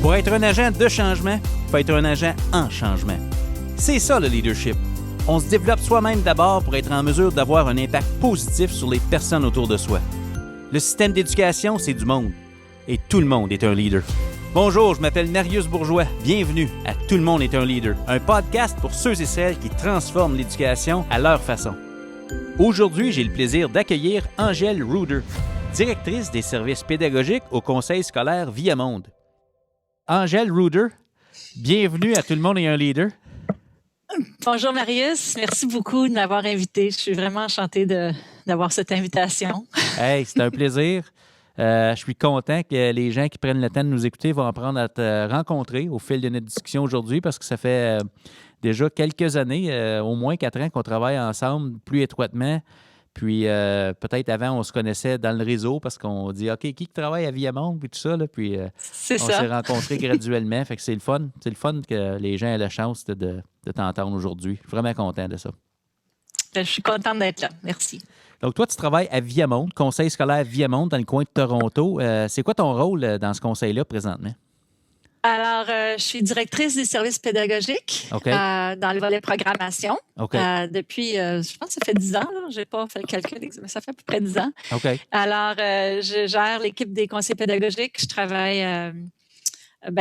Pour être un agent de changement, il faut être un agent en changement. C'est ça le leadership. On se développe soi-même d'abord pour être en mesure d'avoir un impact positif sur les personnes autour de soi. Le système d'éducation, c'est du monde. Et tout le monde est un leader. Bonjour, je m'appelle Narius Bourgeois. Bienvenue à Tout le monde est un leader, un podcast pour ceux et celles qui transforment l'éducation à leur façon. Aujourd'hui, j'ai le plaisir d'accueillir Angèle Ruder, directrice des services pédagogiques au Conseil scolaire Viamonde. Angèle Ruder, bienvenue à Tout le monde est un leader. Bonjour Marius, merci beaucoup de m'avoir invité. Je suis vraiment enchantée d'avoir cette invitation. Hey, c'est un plaisir. Je suis content que les gens qui prennent le temps de nous écouter vont apprendre à te rencontrer au fil de notre discussion aujourd'hui parce que ça fait déjà quelques années, au moins 4 ans qu'on travaille ensemble plus étroitement. Puis peut-être avant, on se connaissait dans le réseau parce qu'on dit « OK, qui travaille à Viamonde? » puis tout ça. Là, puis on s'est rencontrés graduellement. Fait que c'est le fun. C'est le fun que les gens aient la chance de t'entendre aujourd'hui. Je suis vraiment content de ça. Je suis contente d'être là. Merci. Donc, toi, tu travailles à Viamonde, Conseil scolaire Viamonde, dans le coin de Toronto. C'est quoi ton rôle dans ce conseil-là présentement? Alors, je suis directrice des services pédagogiques dans le volet programmation. Depuis, je pense que ça fait 10 ans. Je n'ai pas fait le calcul, mais ça fait à peu près 10 ans. Alors, je gère l'équipe des conseillers pédagogiques. Je travaille...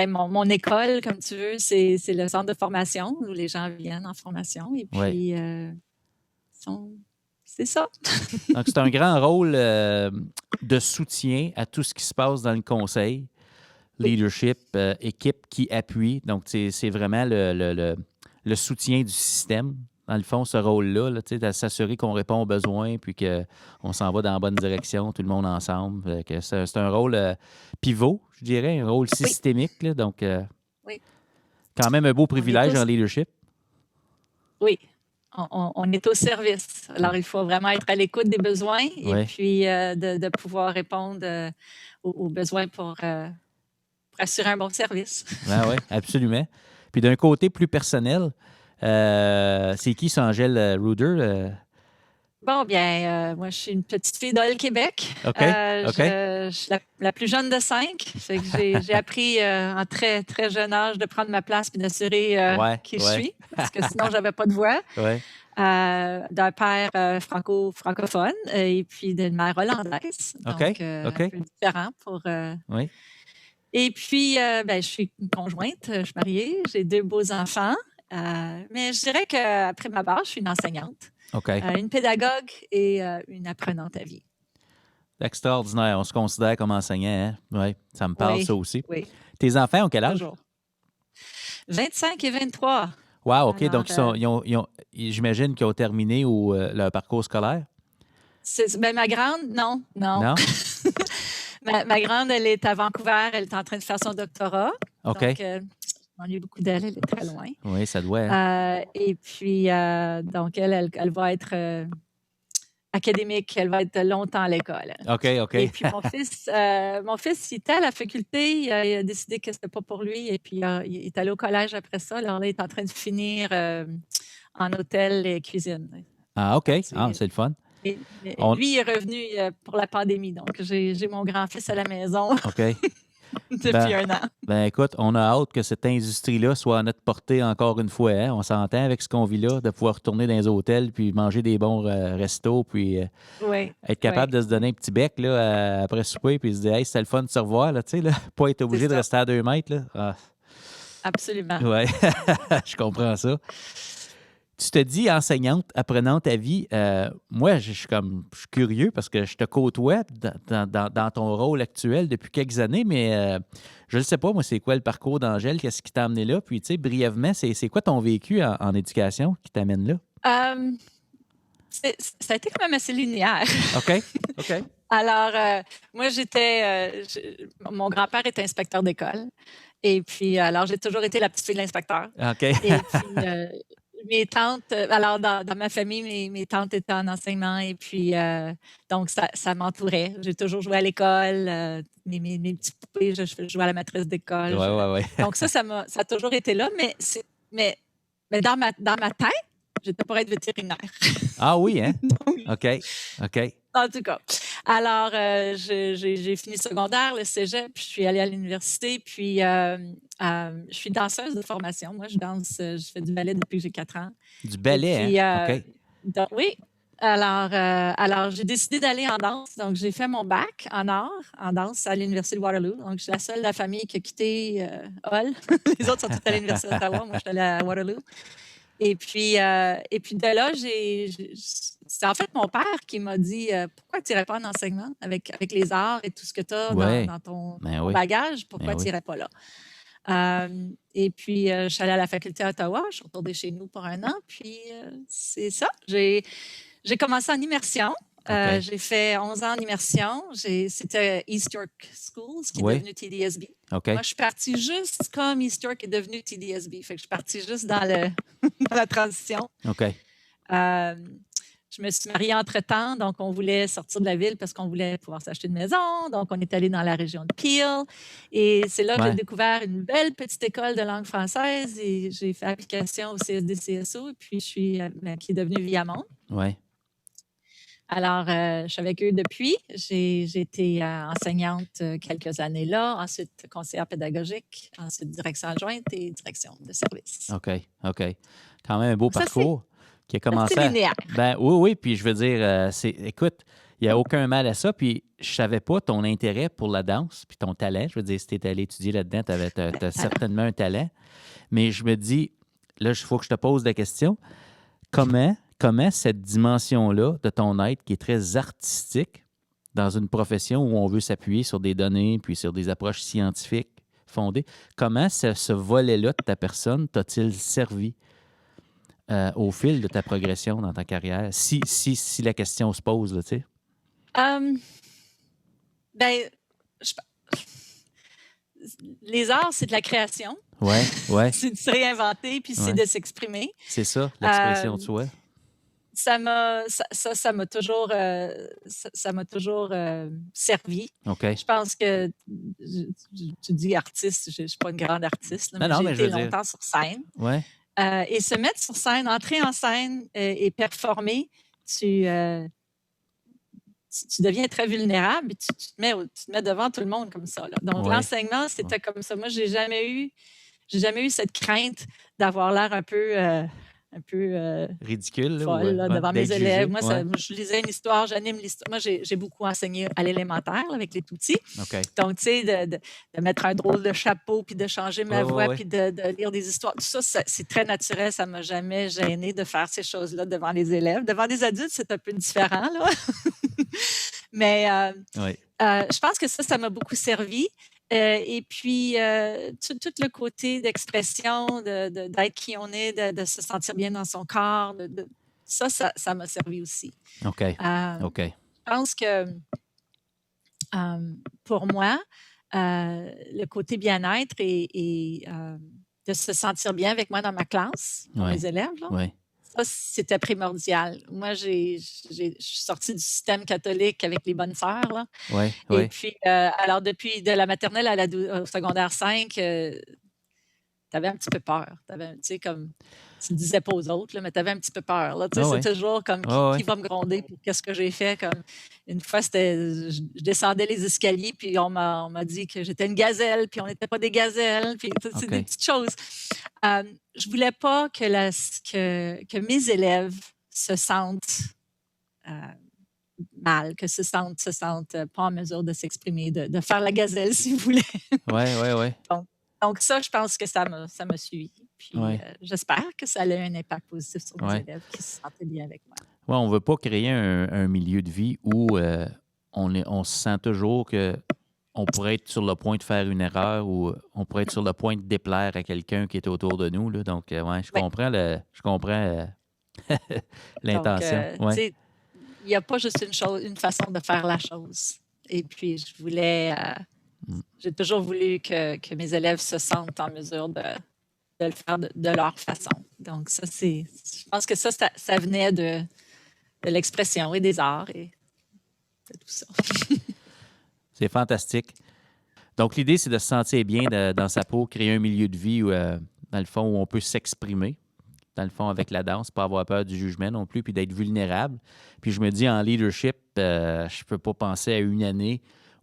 mon école, comme tu veux, c'est le centre de formation où les gens viennent en formation. Et puis, c'est ça. Donc, c'est un grand rôle de soutien à tout ce qui se passe dans le conseil. Leadership, équipe qui appuie. Donc, c'est vraiment le soutien du système. Dans le fond, ce rôle-là, de s'assurer qu'on répond aux besoins puis qu'on s'en va dans la bonne direction, tout le monde ensemble. C'est un rôle pivot, je dirais, un rôle systémique. Là, donc, quand même un beau privilège en leadership. Oui. On est au service. Alors, il faut vraiment être à l'écoute des besoins et puis de pouvoir répondre aux besoins pour assurer un bon service. Oui, absolument. Puis d'un côté plus personnel, c'est qui, ça, Angèle Ruder? Bon, bien, moi, je suis une petite fille d'Ol Québec. Je suis la plus jeune de 5. J'ai appris en très, très jeune âge de prendre ma place et d'assurer qui je suis, parce que sinon, je n'avais pas de voix. D'un père francophone et puis d'une mère hollandaise. Donc, un peu différent pour... Et puis, je suis une conjointe, je suis mariée, j'ai 2 beaux enfants. Mais je dirais qu'après ma base, je suis une enseignante, une pédagogue et une apprenante à vie. Extraordinaire. On se considère comme enseignant. Hein? Oui, ça me parle, ça aussi. Oui. Tes enfants ont quel âge? Bonjour. 25 et 23. Wow, OK. Alors, donc, j'imagine qu'ils ont terminé leur parcours scolaire? Ma grande, non. Non? Ma grande, elle est à Vancouver. Elle est en train de faire son doctorat. OK. Donc, on a eu beaucoup d'elle. Elle est très loin. Oui, ça doit. Et puis, donc, elle va être académique. Elle va être longtemps à l'école. OK. Et puis, mon fils, il était à la faculté. Il a décidé que c'était pas pour lui. Et puis, il est allé au collège après ça. Alors là, il est en train de finir en hôtel et cuisine. Ah, OK. C'est le fun. Lui, il est revenu pour la pandémie. Donc, j'ai mon grand-fils à la maison. OK. Depuis 1 an. Ben écoute, on a hâte que cette industrie-là soit à notre portée encore une fois. Hein? On s'entend avec ce qu'on vit là, de pouvoir retourner dans les hôtels, puis manger des bons restos, puis être capable de se donner un petit bec là, après souper, puis se dire « Hey, c'était le fun de se revoir, là, tu sais, là, pas être obligé de rester à 2 mètres. » là. Ah. Absolument. Oui, je comprends ça. Tu te dis enseignante, apprenante à vie. Moi, je suis curieux parce que je te côtoie dans ton rôle actuel depuis quelques années, mais je ne sais pas, moi, c'est quoi le parcours d'Angèle? Qu'est-ce qui t'a amené là? Puis, tu sais, brièvement, c'est quoi ton vécu en éducation qui t'amène là? Ça a été quand même assez linéaire. OK. Alors, moi, mon grand-père était inspecteur d'école. Et puis, alors, j'ai toujours été la petite fille de l'inspecteur. OK. Et puis, mes tantes, alors dans ma famille, mes tantes étaient en enseignement et puis donc ça m'entourait. J'ai toujours joué à l'école, mes petites poupées, je jouais à la maîtresse d'école. Ouais. Donc ça a toujours été là, mais dans ma tête, j'étais pour être vétérinaire. Ah oui, hein? OK. En tout cas, alors, j'ai fini secondaire, le cégep, puis je suis allée à l'université, puis je suis danseuse de formation. Moi, je danse, je fais du ballet depuis que j'ai 4 ans. Du Et ballet, puis, hein? OK. oui. Alors, j'ai décidé d'aller en danse. Donc, j'ai fait mon bac en art, en danse à l'Université de Waterloo. Donc, je suis la seule de la famille qui a quitté Hull. Les autres sont tous à l'Université d'Ottawa. Moi, je suis allée à Waterloo. Et puis de là, c'est en fait mon père qui m'a dit pourquoi tu n'irais pas en enseignement avec les arts et tout ce que tu as Ouais. dans ton Oui. bagage, pourquoi Ben tu oui. n'irais pas là? Et puis, je suis allée à la faculté à Ottawa, je suis retournée chez nous pour 1 an, puis c'est ça. J'ai commencé en immersion. OK. J'ai fait 11 ans en immersion. C'était East York Schools qui est Oui. devenu TDSB. OK. Moi, je suis partie juste comme East York est devenu TDSB. Fait que je suis partie juste dans la transition. OK. Je me suis mariée entre-temps, donc on voulait sortir de la ville parce qu'on voulait pouvoir s'acheter une maison. Donc, on est allé dans la région de Peel. Et c'est là que j'ai découvert une belle petite école de langue française et j'ai fait application au CSD-CSO et puis qui est devenue Viamonde. Oui. Alors, je suis avec eux depuis. J'ai été enseignante quelques années là, ensuite conseillère pédagogique, ensuite direction adjointe et direction de service. OK. Quand même un beau parcours qui a commencé c'est linéaire. Oui, puis je veux dire, écoute, il n'y a aucun mal à ça, puis je savais pas ton intérêt pour la danse, puis ton talent. Je veux dire, si tu étais allé étudier là-dedans, tu as certainement un talent. Mais je me dis, là, il faut que je te pose la question, comment cette dimension-là de ton être, qui est très artistique, dans une profession où on veut s'appuyer sur des données puis sur des approches scientifiques fondées, comment ce volet-là de ta personne t'a-t-il servi au fil de ta progression dans ta carrière? Si la question se pose, là, tu sais. Les arts, c'est de la création. Ouais. C'est de se réinventer, puis c'est de s'exprimer. C'est ça, l'expression de soi. Ça m'a toujours, servi. OK. Je pense que tu dis artiste, je ne suis pas une grande artiste, là, mais j'ai été longtemps sur scène. Ouais. Et se mettre sur scène, entrer en scène et performer, tu deviens très vulnérable et tu te mets devant tout le monde comme ça. Là. Donc, l'enseignement, c'était comme ça. Moi, j'ai jamais eu cette crainte d'avoir l'air un peu ridicule folle, devant mes élèves. Moi, je lisais une histoire, j'anime l'histoire. Moi, j'ai beaucoup enseigné à l'élémentaire avec les tout-petits. Okay. Donc, tu sais, de mettre un drôle de chapeau, puis de changer ma voix, puis de lire des histoires. Tout ça, c'est très naturel. Ça ne m'a jamais gêné de faire ces choses-là devant les élèves. Devant des adultes, c'est un peu différent, là. Mais je pense que ça m'a beaucoup servi. Et puis, tout le côté d'expression, d'être qui on est, de se sentir bien dans son corps, ça m'a servi aussi. OK. Je pense que pour moi, le côté bien-être et de se sentir bien avec moi dans ma classe, mes élèves, là, ça, c'était primordial. Moi, je suis sortie du système catholique avec les bonnes sœurs. Là. Et puis, alors, depuis de la maternelle au secondaire 5, tu avais un petit peu peur. Tu sais, comme tu ne disais pas aux autres, là, mais tu avais un petit peu peur. Là. Tu sais, c'est toujours comme qui va me gronder pour qu'est-ce que j'ai fait. Comme, une fois, je descendais les escaliers, puis on m'a dit que j'étais une gazelle, puis on n'était pas des gazelles. Puis, c'est des petites choses. Je ne voulais pas que mes élèves se sentent mal, que se sentent pas en mesure de s'exprimer, de faire la gazelle, si vous voulez. Oui. Donc, ça, je pense que ça m'a suivi. Puis, j'espère que ça a eu un impact positif sur mes élèves qui se sentaient bien avec moi. Oui, on ne veut pas créer un milieu de vie où on se sent toujours qu'on pourrait être sur le point de faire une erreur ou on pourrait être sur le point de déplaire à quelqu'un qui est autour de nous. Là. Donc, je comprends l'intention. Donc, il n'y a pas juste une façon de faire la chose. Et puis, j'ai toujours voulu que mes élèves se sentent en mesure de le faire de leur façon. Donc, ça, je pense que ça venait de l'expression et des arts et de tout ça. C'est fantastique. Donc, l'idée, c'est de se sentir bien dans sa peau, créer un milieu de vie où, dans le fond, où on peut s'exprimer. dans le fond, avec la danse, pas avoir peur du jugement non plus, puis d'être vulnérable. Puis je me dis, en leadership, je peux pas penser à une année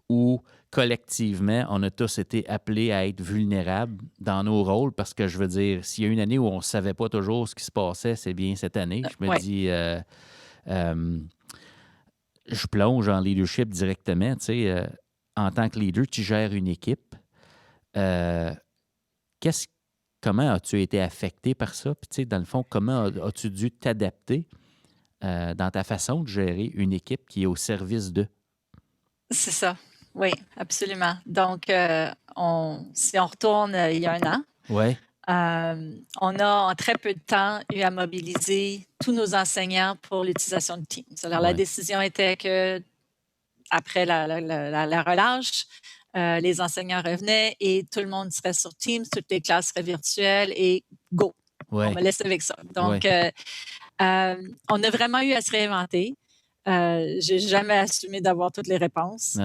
où, collectivement, on a tous été appelés à être vulnérables dans nos rôles, parce que je veux dire, s'il y a une année où on ne savait pas toujours ce qui se passait, c'est bien cette année. Je me dis, je plonge en leadership directement, tu sais, en tant que leader, tu gères une équipe. Comment as-tu été affecté par ça? Puis, tu sais, dans le fond, comment as-tu dû t'adapter dans ta façon de gérer une équipe qui est au service d'eux? C'est ça. Oui, absolument. Donc, si on retourne il y a un an, ouais. On a en très peu de temps eu à mobiliser tous nos enseignants pour l'utilisation de Teams. Alors, la décision était que après la relâche, les enseignants revenaient et tout le monde serait sur Teams, toutes les classes seraient virtuelles et go. On me laisse avec ça. Donc, on a vraiment eu à se réinventer. J'ai jamais assumé d'avoir toutes les réponses,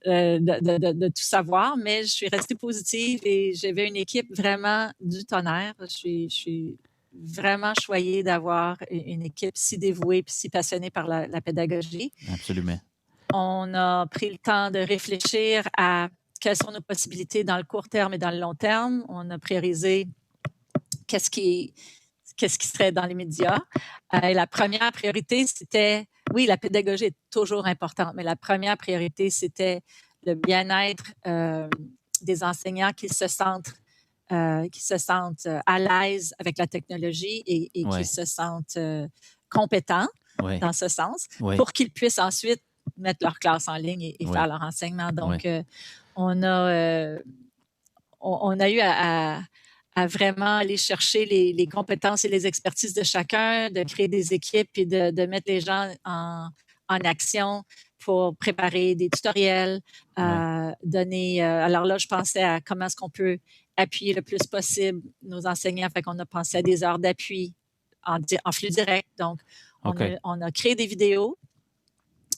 de tout savoir, mais je suis restée positive et j'avais une équipe vraiment du tonnerre. Je suis vraiment choyée d'avoir une équipe si dévouée et si passionnée par la pédagogie. Absolument. On a pris le temps de réfléchir à quelles sont nos possibilités dans le court terme et dans le long terme. On a priorisé qu'est-ce qui serait dans les médias. La première priorité, c'était, oui, la pédagogie est toujours importante, mais la première priorité, c'était le bien-être des enseignants qui se sentent à l'aise avec la technologie et qui se sentent compétents dans ce sens pour qu'ils puissent ensuite mettre leur classe en ligne et faire leur enseignement. Donc, on a eu à vraiment aller chercher les compétences et les expertises de chacun, de créer des équipes et de mettre les gens en action pour préparer des tutoriels, donner... alors là, je pensais à comment est-ce qu'on peut appuyer le plus possible nos enseignants. Fait qu'on a pensé à des heures d'appui en flux direct. Donc, on a créé des vidéos.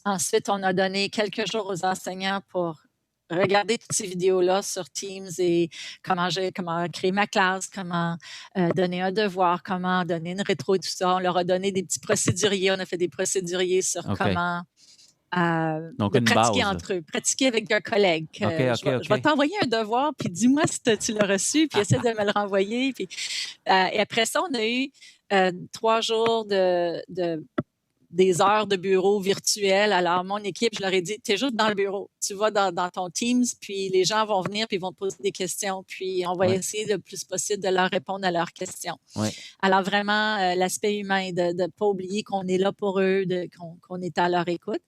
Ensuite, on a donné quelques jours aux enseignants pour regarder toutes ces vidéos-là sur Teams et comment créer ma classe, comment donner un devoir, comment donner une rétro et tout ça. On leur a donné des petits procéduriers. On a fait des procéduriers sur comment Donc, pratiquer base, entre eux, pratiquer avec un collègue. Je vais t'envoyer un devoir, puis dis-moi si tu l'as reçu, puis essaie de me le renvoyer. Puis, et après ça, on a eu 3 jours des heures de bureau virtuelles. Alors, mon équipe, je leur ai dit, t'es juste dans le bureau. Tu vas dans ton Teams, puis les gens vont venir, puis ils vont te poser des questions, puis on va essayer le plus possible de leur répondre à leurs questions. Alors, vraiment, l'aspect humain, de ne pas oublier qu'on est là pour eux, qu'on est à leur écoute.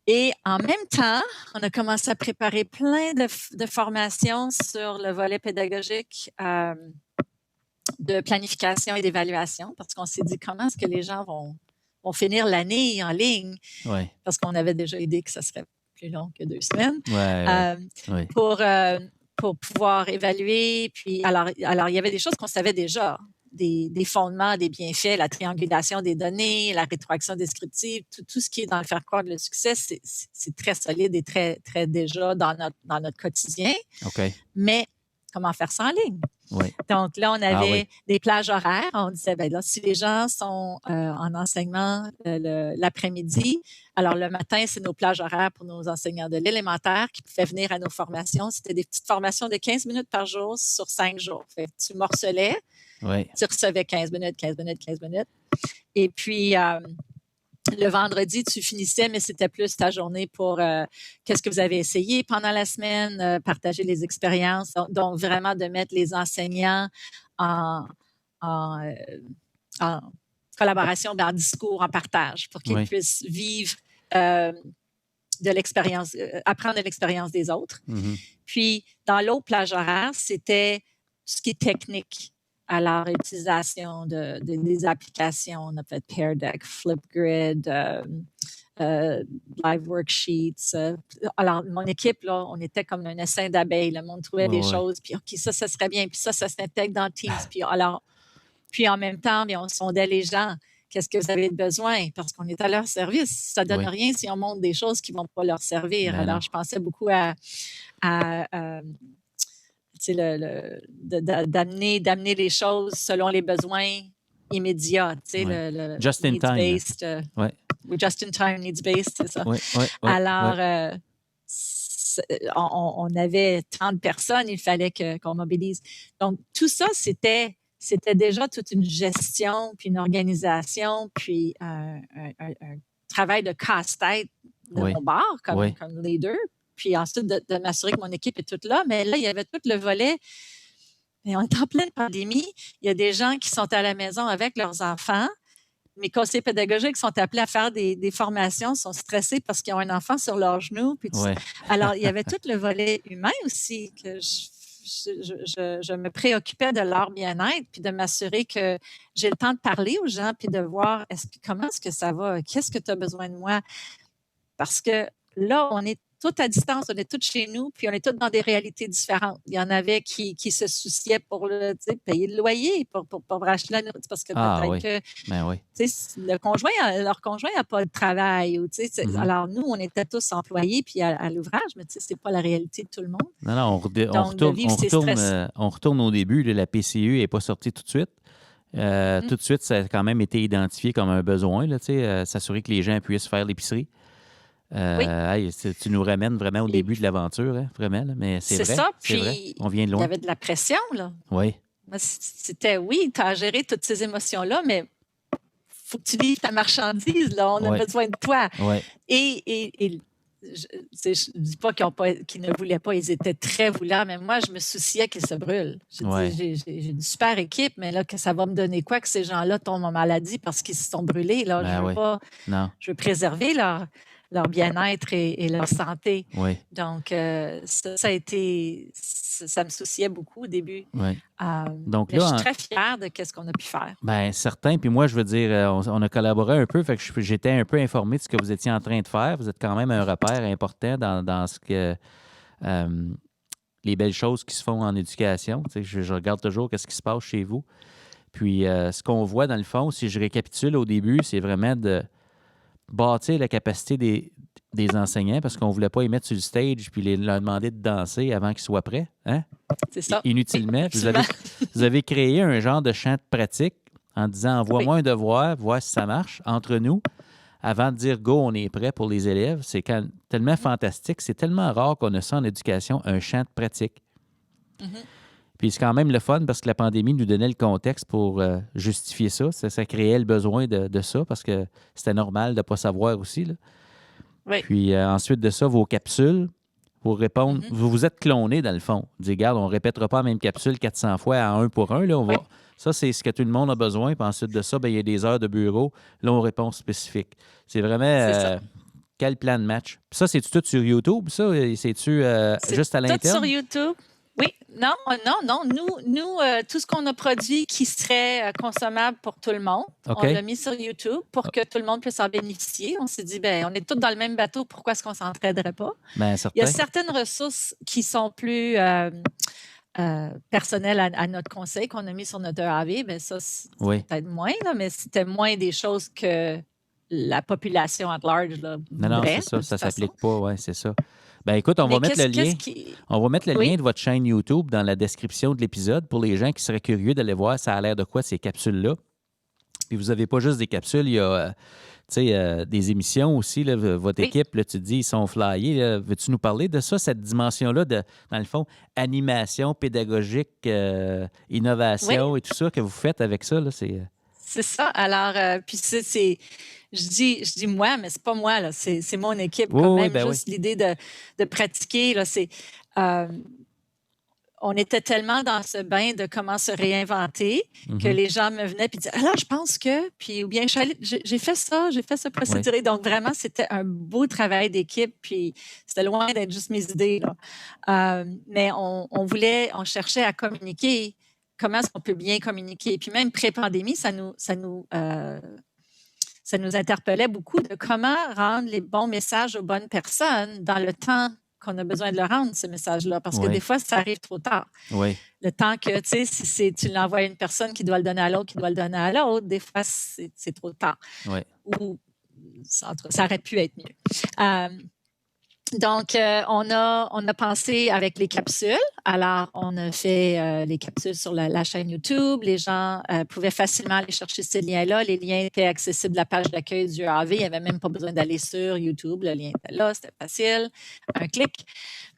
Et en même temps, on a commencé à préparer plein de formations sur le volet pédagogique de planification et d'évaluation, parce qu'on s'est dit, comment est-ce que les gens vont finir l'année en ligne, parce qu'on avait déjà idée que ça serait plus long que 2 semaines, pour pouvoir évaluer. Puis, alors, il y avait des choses qu'on savait déjà, des fondements, des bienfaits, la triangulation des données, la rétroaction descriptive, tout ce qui est dans le faire croire le succès, c'est très solide et très, très déjà dans notre quotidien. Mais comment faire ça en ligne? Donc là, on avait des plages horaires. On disait, ben là, si les gens sont en enseignement l'après-midi, alors le matin, c'est nos plages horaires pour nos enseignants de l'élémentaire qui pouvaient venir à nos formations. C'était des petites formations de 15 minutes par jour sur 5 jours. Fait que tu morcelais, tu recevais 15 minutes. Et puis... le vendredi, tu finissais, mais c'était plus ta journée pour qu'est-ce que vous avez essayé pendant la semaine, partager les expériences. Donc, vraiment de mettre les enseignants en collaboration, en discours, en partage pour qu'ils puissent vivre de l'expérience, apprendre de l'expérience des autres. Puis, dans l'autre plage horaire, c'était ce qui est technique. Alors, utilisation des applications, on a fait Pear Deck, Flipgrid, Live Worksheets. Alors, mon équipe, là, on était comme un essaim d'abeilles. Le monde trouvait des choses, puis OK, ça serait bien, puis ça s'intègre dans Teams. Puis en même temps, on sondait les gens. Qu'est-ce que vous avez besoin? Parce qu'on est à leur service. Ça ne donne rien si on montre des choses qui ne vont pas leur servir. Alors, je pensais beaucoup à d'amener les choses selon les besoins immédiat, tu sais, le just in time. needs-based. Oui, just in time, needs-based, c'est ça. Alors, on avait 30 personnes, il fallait qu'on mobilise. Donc, tout ça, c'était déjà toute une gestion, puis une organisation, puis un travail de casse-tête de mon bord comme leader. Puis ensuite, de m'assurer que mon équipe est toute là. Mais là, il y avait tout le volet. Mais on est en pleine pandémie. Il y a des gens qui sont à la maison avec leurs enfants. Mes conseillers pédagogiques sont appelés à faire des formations, sont stressés parce qu'ils ont un enfant sur leurs genoux. Puis alors, il y avait tout le volet humain aussi que je me préoccupais de leur bien-être puis de m'assurer que j'ai le temps de parler aux gens puis de voir comment est-ce que ça va, qu'est-ce que tu as besoin de moi. Parce que là, on est tous à distance, on est tous chez nous, puis on est tous dans des réalités différentes. Il y en avait qui se souciaient pour payer le loyer, pour acheter la nourriture, parce que peut-être que leur conjoint n'a pas de travail. Alors, nous, on était tous employés puis à l'ouvrage, mais c'est pas la réalité de tout le monde. Non, on retourne au début. La PCU n'est pas sortie tout de suite. Tout de suite, ça a quand même été identifié comme un besoin, s'assurer que les gens puissent faire l'épicerie. Tu nous ramènes vraiment au début de l'aventure, hein, vraiment. Là, mais c'est vrai. C'est ça. Puis, vrai. On vient de loin. Il y avait de la pression, là. Oui. C'était, tu as géré toutes ces émotions-là, mais il faut que tu livres ta marchandise, là. On a besoin de toi. Oui. Et je ne dis pas qu'ils ne voulaient pas, ils étaient très voulants, mais moi, je me souciais qu'ils se brûlent. J'ai une super équipe, mais là, que ça va me donner quoi que ces gens-là tombent en maladie parce qu'ils se sont brûlés? Là, je veux pas. Non. Je veux préserver leur bien-être et leur santé. Oui. Donc, ça me souciait beaucoup au début. Oui. Donc là, je suis très fière de ce qu'on a pu faire. Bien, certain. Puis moi, je veux dire, on a collaboré un peu, fait que j'étais un peu informé de ce que vous étiez en train de faire. Vous êtes quand même un repère important dans ce que les belles choses qui se font en éducation. Tu sais, je regarde toujours ce qui se passe chez vous. Puis ce qu'on voit, dans le fond, si je récapitule au début, c'est vraiment de bâtir la capacité des enseignants parce qu'on ne voulait pas les mettre sur le stage puis leur demander de danser avant qu'ils soient prêts. Hein? C'est ça. Inutilement. Vous avez créé un genre de champ de pratique en disant envoie-moi un devoir, voir si ça marche entre nous avant de dire go, on est prêt pour les élèves. C'est tellement fantastique. C'est tellement rare qu'on a ça en éducation, un champ de pratique. Mm-hmm. Puis c'est quand même le fun parce que la pandémie nous donnait le contexte pour justifier ça. Ça créait le besoin de ça parce que c'était normal de ne pas savoir aussi. Là. Oui. Puis ensuite de ça, vos capsules, pour répondre, vous vous êtes clonés dans le fond. Vous dites, regarde, on ne répétera pas la même capsule 400 fois à 1 pour 1. Là, ça, c'est ce que tout le monde a besoin. Puis ensuite de ça, il y a des heures de bureau. Là, on répond spécifique. C'est vraiment... quel plan de match? Puis ça, c'est-tu tout sur YouTube, ça? C'est-tu juste à l'interne? C'est tout sur YouTube. Oui, non. Nous, tout ce qu'on a produit qui serait consommable pour tout le monde, on l'a mis sur YouTube pour que tout le monde puisse en bénéficier. On s'est dit, on est tous dans le même bateau, pourquoi est-ce qu'on ne s'entraiderait pas? Il y a certaines ressources qui sont plus personnelles à notre conseil qu'on a mis sur notre EAV. Ça, c'est peut-être moins, là, mais c'était moins des choses que la population at large. Là, non, c'est ça, ça ne s'applique pas, oui, c'est ça. Ben écoute, on va mettre le lien. On va mettre le lien de votre chaîne YouTube dans la description de l'épisode pour les gens qui seraient curieux d'aller voir ça a l'air de quoi ces capsules-là. Puis vous n'avez pas juste des capsules, il y a des émissions aussi. Là, votre équipe, là, tu te dis, ils sont flyés. Là. Veux-tu nous parler de ça, cette dimension-là de, dans le fond, animation pédagogique, innovation et tout ça que vous faites avec ça? Là, c'est ça. Alors, puis je dis moi, mais c'est pas moi, là. C'est mon équipe quand même. Juste l'idée de pratiquer, là, on était tellement dans ce bain de comment se réinventer que les gens me venaient et disaient « Alors, je pense que… » Puis ou bien j'ai fait ce procédé. Oui. Donc, vraiment, c'était un beau travail d'équipe. Puis c'était loin d'être juste mes idées. Là. Mais on cherchait à communiquer. Comment est-ce qu'on peut bien communiquer? Puis même pré-pandémie, ça nous interpellait beaucoup de comment rendre les bons messages aux bonnes personnes dans le temps qu'on a besoin de le rendre, ce message-là. Parce que des fois, ça arrive trop tard. Oui. Le temps que, tu sais, si tu l'envoies à une personne qui doit le donner à l'autre, qui doit le donner à l'autre, des fois, c'est trop tard. Oui. Ou ça aurait pu être mieux. Donc, on a pensé avec les capsules. Alors, on a fait les capsules sur la chaîne YouTube. Les gens pouvaient facilement aller chercher ces liens-là. Les liens étaient accessibles à la page d'accueil du AV. Il n'y avait même pas besoin d'aller sur YouTube. Le lien était là, c'était facile. Un clic.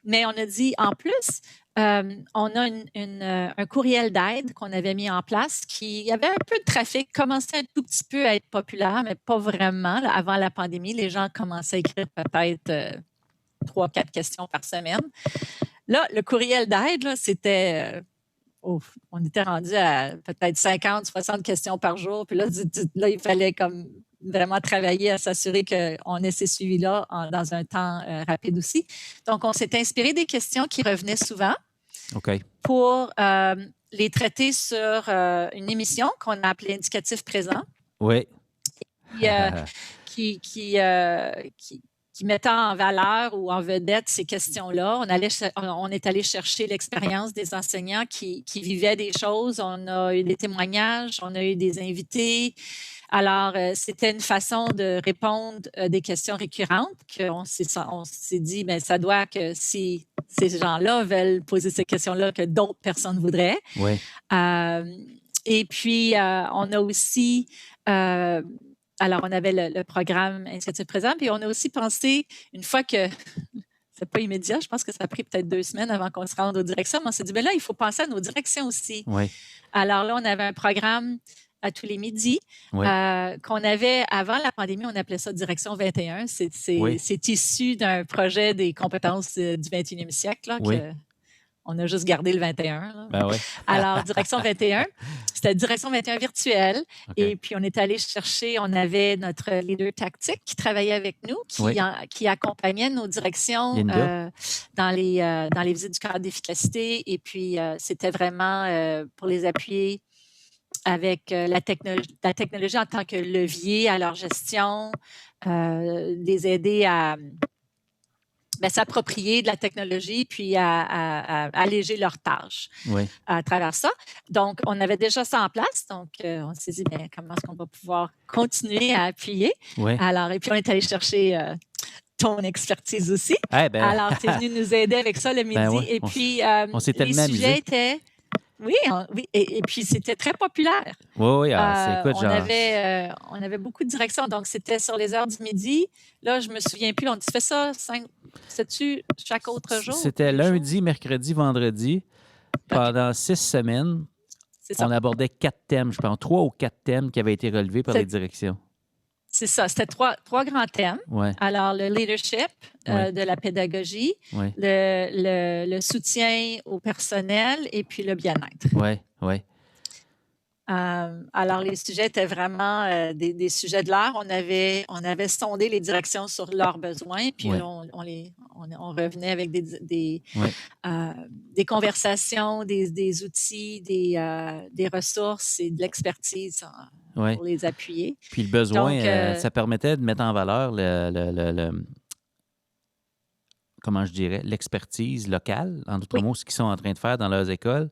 Mais on a dit, en plus, on a un courriel d'aide qu'on avait mis en place qui avait un peu de trafic, commençait un tout petit peu à être populaire, mais pas vraiment. Là, avant la pandémie, les gens commençaient à écrire peut-être 3-4 questions par semaine. Là, le courriel d'aide, là, c'était... on était rendu à peut-être 50-60 questions par jour. Puis là, il fallait comme vraiment travailler à s'assurer qu'on ait ces suivis-là dans un temps rapide aussi. Donc, on s'est inspiré des questions qui revenaient souvent pour les traiter sur une émission qu'on a appelée Indicatif présent. Oui. Qui mettait en valeur ou en vedette ces questions-là. On est allé chercher l'expérience des enseignants qui vivaient des choses. On a eu des témoignages, on a eu des invités. Alors, c'était une façon de répondre à des questions récurrentes qu'on s'est dit, bien, ça doit que si ces gens-là veulent poser ces questions-là, que d'autres personnes voudraient. Oui. Et puis, on a aussi... alors, on avait le programme Indicatif présent, puis on a aussi pensé, une fois que c'est pas immédiat, je pense que ça a pris peut-être 2 semaines avant qu'on se rende aux directions, mais on s'est dit, bien là, il faut penser à nos directions aussi. Oui. Alors là, on avait un programme à tous les midis qu'on avait, avant la pandémie, on appelait ça Direction 21. C'est issu d'un projet des compétences du 21e siècle, là, on a juste gardé le 21. Là. Ben oui. Alors, Direction 21, c'était Direction 21 virtuelle. Et puis, on est allé chercher, on avait notre leader tactique qui travaillait avec nous, qui accompagnait nos directions dans les visites du cadre d'efficacité. Et puis, c'était vraiment pour les appuyer avec la technologie en tant que levier à leur gestion, les aider à s'approprier de la technologie puis à alléger leurs tâches à travers ça. Donc, on avait déjà ça en place. Donc, on s'est dit, bien, comment est-ce qu'on va pouvoir continuer à appuyer? Alors, et puis, on est allé chercher ton expertise aussi. Alors, tu es venu nous aider avec ça le midi. Et puis, on s'est les sujets étaient... Oui, et puis c'était très populaire. Oui, écoute, on avait beaucoup de directions, donc c'était sur les heures du midi. Là, je me souviens plus, on fait ça, sais-tu, chaque autre jour? C'était lundi, mercredi, vendredi, pendant 6 semaines. On abordait 4 thèmes, je pense, 3 ou 4 thèmes qui avaient été relevés par les directions. C'est ça, c'était trois grands thèmes. Alors, le leadership de la pédagogie, le soutien au personnel et puis le bien-être. Oui. Alors, les sujets étaient vraiment des sujets de l'heure. On avait sondé les directions sur leurs besoins, puis on revenait avec des conversations, des outils, des ressources et de l'expertise pour les appuyer. Puis le besoin, ça permettait de mettre en valeur comment je dirais, l'expertise locale, en d'autres mots, ce qu'ils sont en train de faire dans leurs écoles.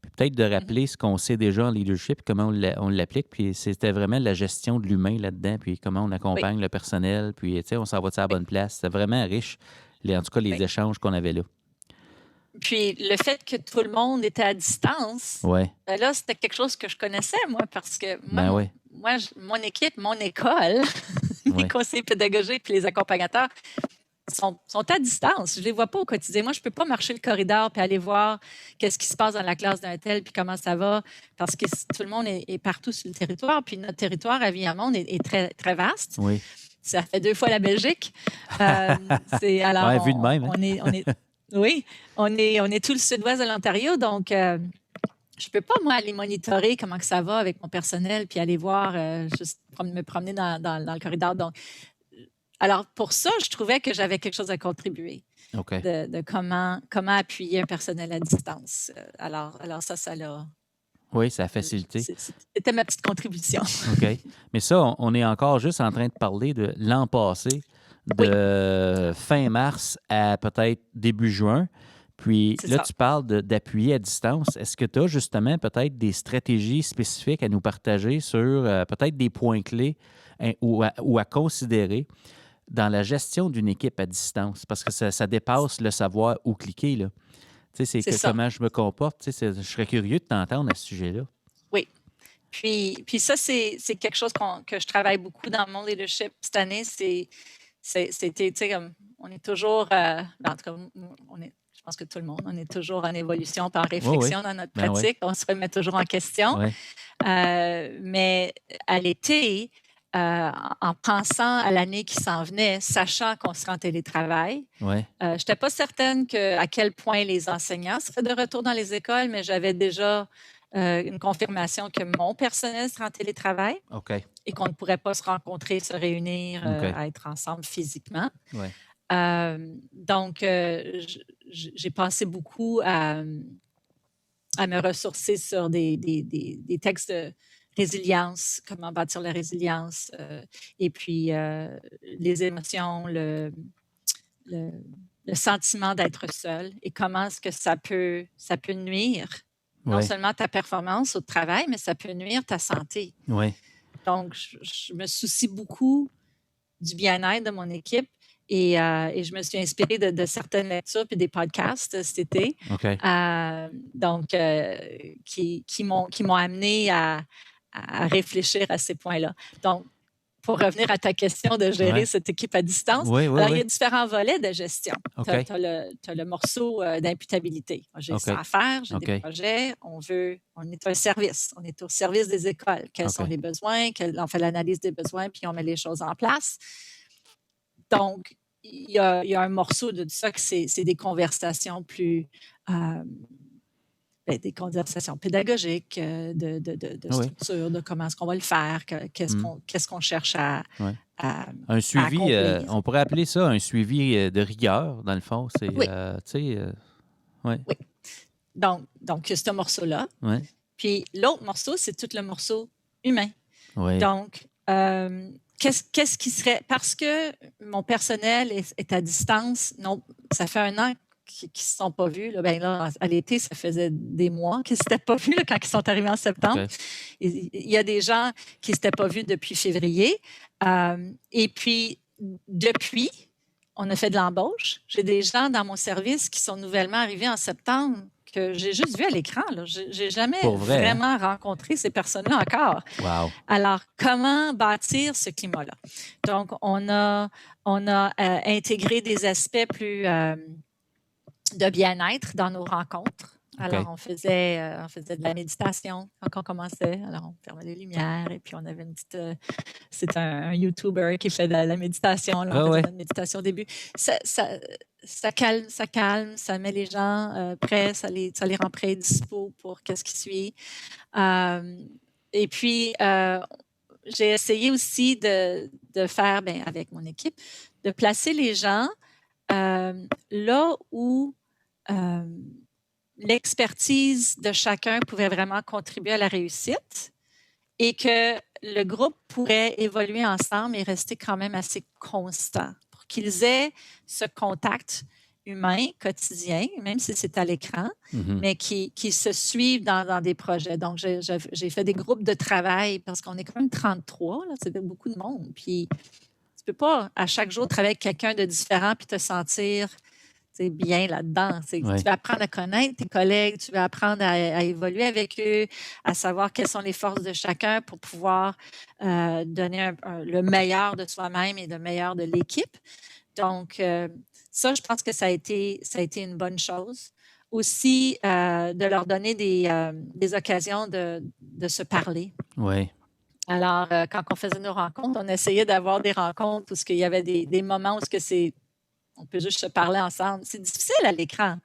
Puis peut-être de rappeler ce qu'on sait déjà en leadership, comment on l'applique. Puis c'était vraiment la gestion de l'humain là-dedans, puis comment on accompagne le personnel, puis on s'en va à la bonne place. C'était vraiment riche, en tout cas, les échanges qu'on avait là. Puis le fait que tout le monde était à distance, là, c'était quelque chose que je connaissais, moi, parce que moi, mon équipe, mon école, les conseillers pédagogiques puis les accompagnateurs sont à distance. Je ne les vois pas au quotidien. Moi, je ne peux pas marcher le corridor puis aller voir qu'est-ce qui se passe dans la classe d'un tel puis comment ça va, parce que tout le monde est partout sur le territoire. Puis notre territoire à Villamonde est très, très vaste. Oui. Ça fait 2 fois la Belgique. Alors, vu de même. On est tout le sud-ouest de l'Ontario, donc je ne peux pas, moi, aller monitorer comment que ça va avec mon personnel puis aller voir, juste me promener dans le corridor. Donc, alors, pour ça, je trouvais que j'avais quelque chose à contribuer de comment appuyer un personnel à distance. Alors ça l'a... Oui, ça a facilité. C'était ma petite contribution. OK. Mais ça, on est encore juste en train de parler de l'an passé, de fin mars à peut-être début juin. Puis là, tu parles d'appuyer à distance. Est-ce que tu as justement peut-être des stratégies spécifiques à nous partager sur peut-être des points clés ou à considérer dans la gestion d'une équipe à distance? Parce que ça dépasse le savoir où cliquer, là. Tu sais, C'est ça. comment je me comporte. Tu sais, je serais curieux de t'entendre à ce sujet-là. Oui. Puis ça, c'est quelque chose que je travaille beaucoup dans mon leadership cette année. C'était, tu sais, comme on est toujours, en tout cas, je pense que tout le monde, on est toujours en évolution, en réflexion dans notre pratique. On se remet toujours en question. Mais à l'été, en pensant à l'année qui s'en venait, sachant qu'on serait en télétravail, je n'étais pas certaine à quel point les enseignants seraient de retour dans les écoles, mais j'avais déjà une confirmation que mon personnel serait en télétravail et qu'on ne pourrait pas se rencontrer, se réunir, être ensemble physiquement. Donc, j'ai pensé beaucoup à me ressourcer sur des textes de résilience, comment bâtir la résilience, et puis les émotions, le sentiment d'être seul et comment est-ce que ça peut nuire non seulement ta performance au travail, mais ça peut nuire ta santé. Donc, je me soucie beaucoup du bien-être de mon équipe et je me suis inspirée de certaines lectures et des podcasts cet été, donc qui m'ont amené à réfléchir à ces points-là. Donc, pour revenir à ta question de gérer cette équipe à distance, alors il y a différents volets de gestion. Tu as le morceau d'imputabilité. J'ai ça à faire, j'ai des projets, on est un service, on est au service des écoles. Quels sont les besoins, on fait l'analyse des besoins, puis on met les choses en place. Donc, il y a un morceau de ça que c'est des conversations plus... des conversations pédagogiques, de structure, de comment est-ce qu'on va le faire, qu'est-ce qu'on cherche à un suivi, à on pourrait appeler ça un suivi de rigueur, dans le fond. C'est, oui. Oui. Donc, il y a ce morceau-là. Puis l'autre morceau, c'est tout le morceau humain. Donc, qu'est-ce qui serait... Parce que mon personnel est à distance, non, ça fait 1 an qui ne se sont pas vus. Là, à l'été, ça faisait des mois qu'ils ne s'étaient pas vus quand ils sont arrivés en septembre. Il y a des gens qui ne s'étaient pas vus depuis février. Et puis, depuis, on a fait de l'embauche. J'ai des gens dans mon service qui sont nouvellement arrivés en septembre que j'ai juste vu à l'écran. Je n'ai jamais vraiment rencontré ces personnes-là encore. Alors, comment bâtir ce climat-là? Donc, on a intégré des aspects plus... de bien-être dans nos rencontres. Alors, on faisait de la méditation quand on commençait. Alors, on fermait les lumières et puis on avait une petite... c'est un YouTuber qui fait de la méditation. Alors, on faisait une méditation au début. Ça calme, ça met les gens prêts, ça les rend prêts, dispo pour qu'est-ce qui suit. Et puis, j'ai essayé aussi de faire, avec mon équipe, de placer les gens là où l'expertise de chacun pouvait vraiment contribuer à la réussite et que le groupe pourrait évoluer ensemble et rester quand même assez constant pour qu'ils aient ce contact humain quotidien, même si c'est à l'écran, mais qui se suivent dans des projets. Donc, j'ai fait des groupes de travail parce qu'on est quand même 33, là, c'est beaucoup de monde. Puis, tu peux pas à chaque jour travailler avec quelqu'un de différent puis te sentir bien là-dedans. Tu vas apprendre à connaître tes collègues, tu vas apprendre à évoluer avec eux, à savoir quelles sont les forces de chacun pour pouvoir donner le meilleur de soi-même et le meilleur de l'équipe. Donc, ça, je pense que ça a été une bonne chose. Aussi, de leur donner des occasions de se parler. Alors, quand on faisait nos rencontres, on essayait d'avoir des rencontres où il y avait des moments où on peut juste se parler ensemble. C'est difficile à l'écran.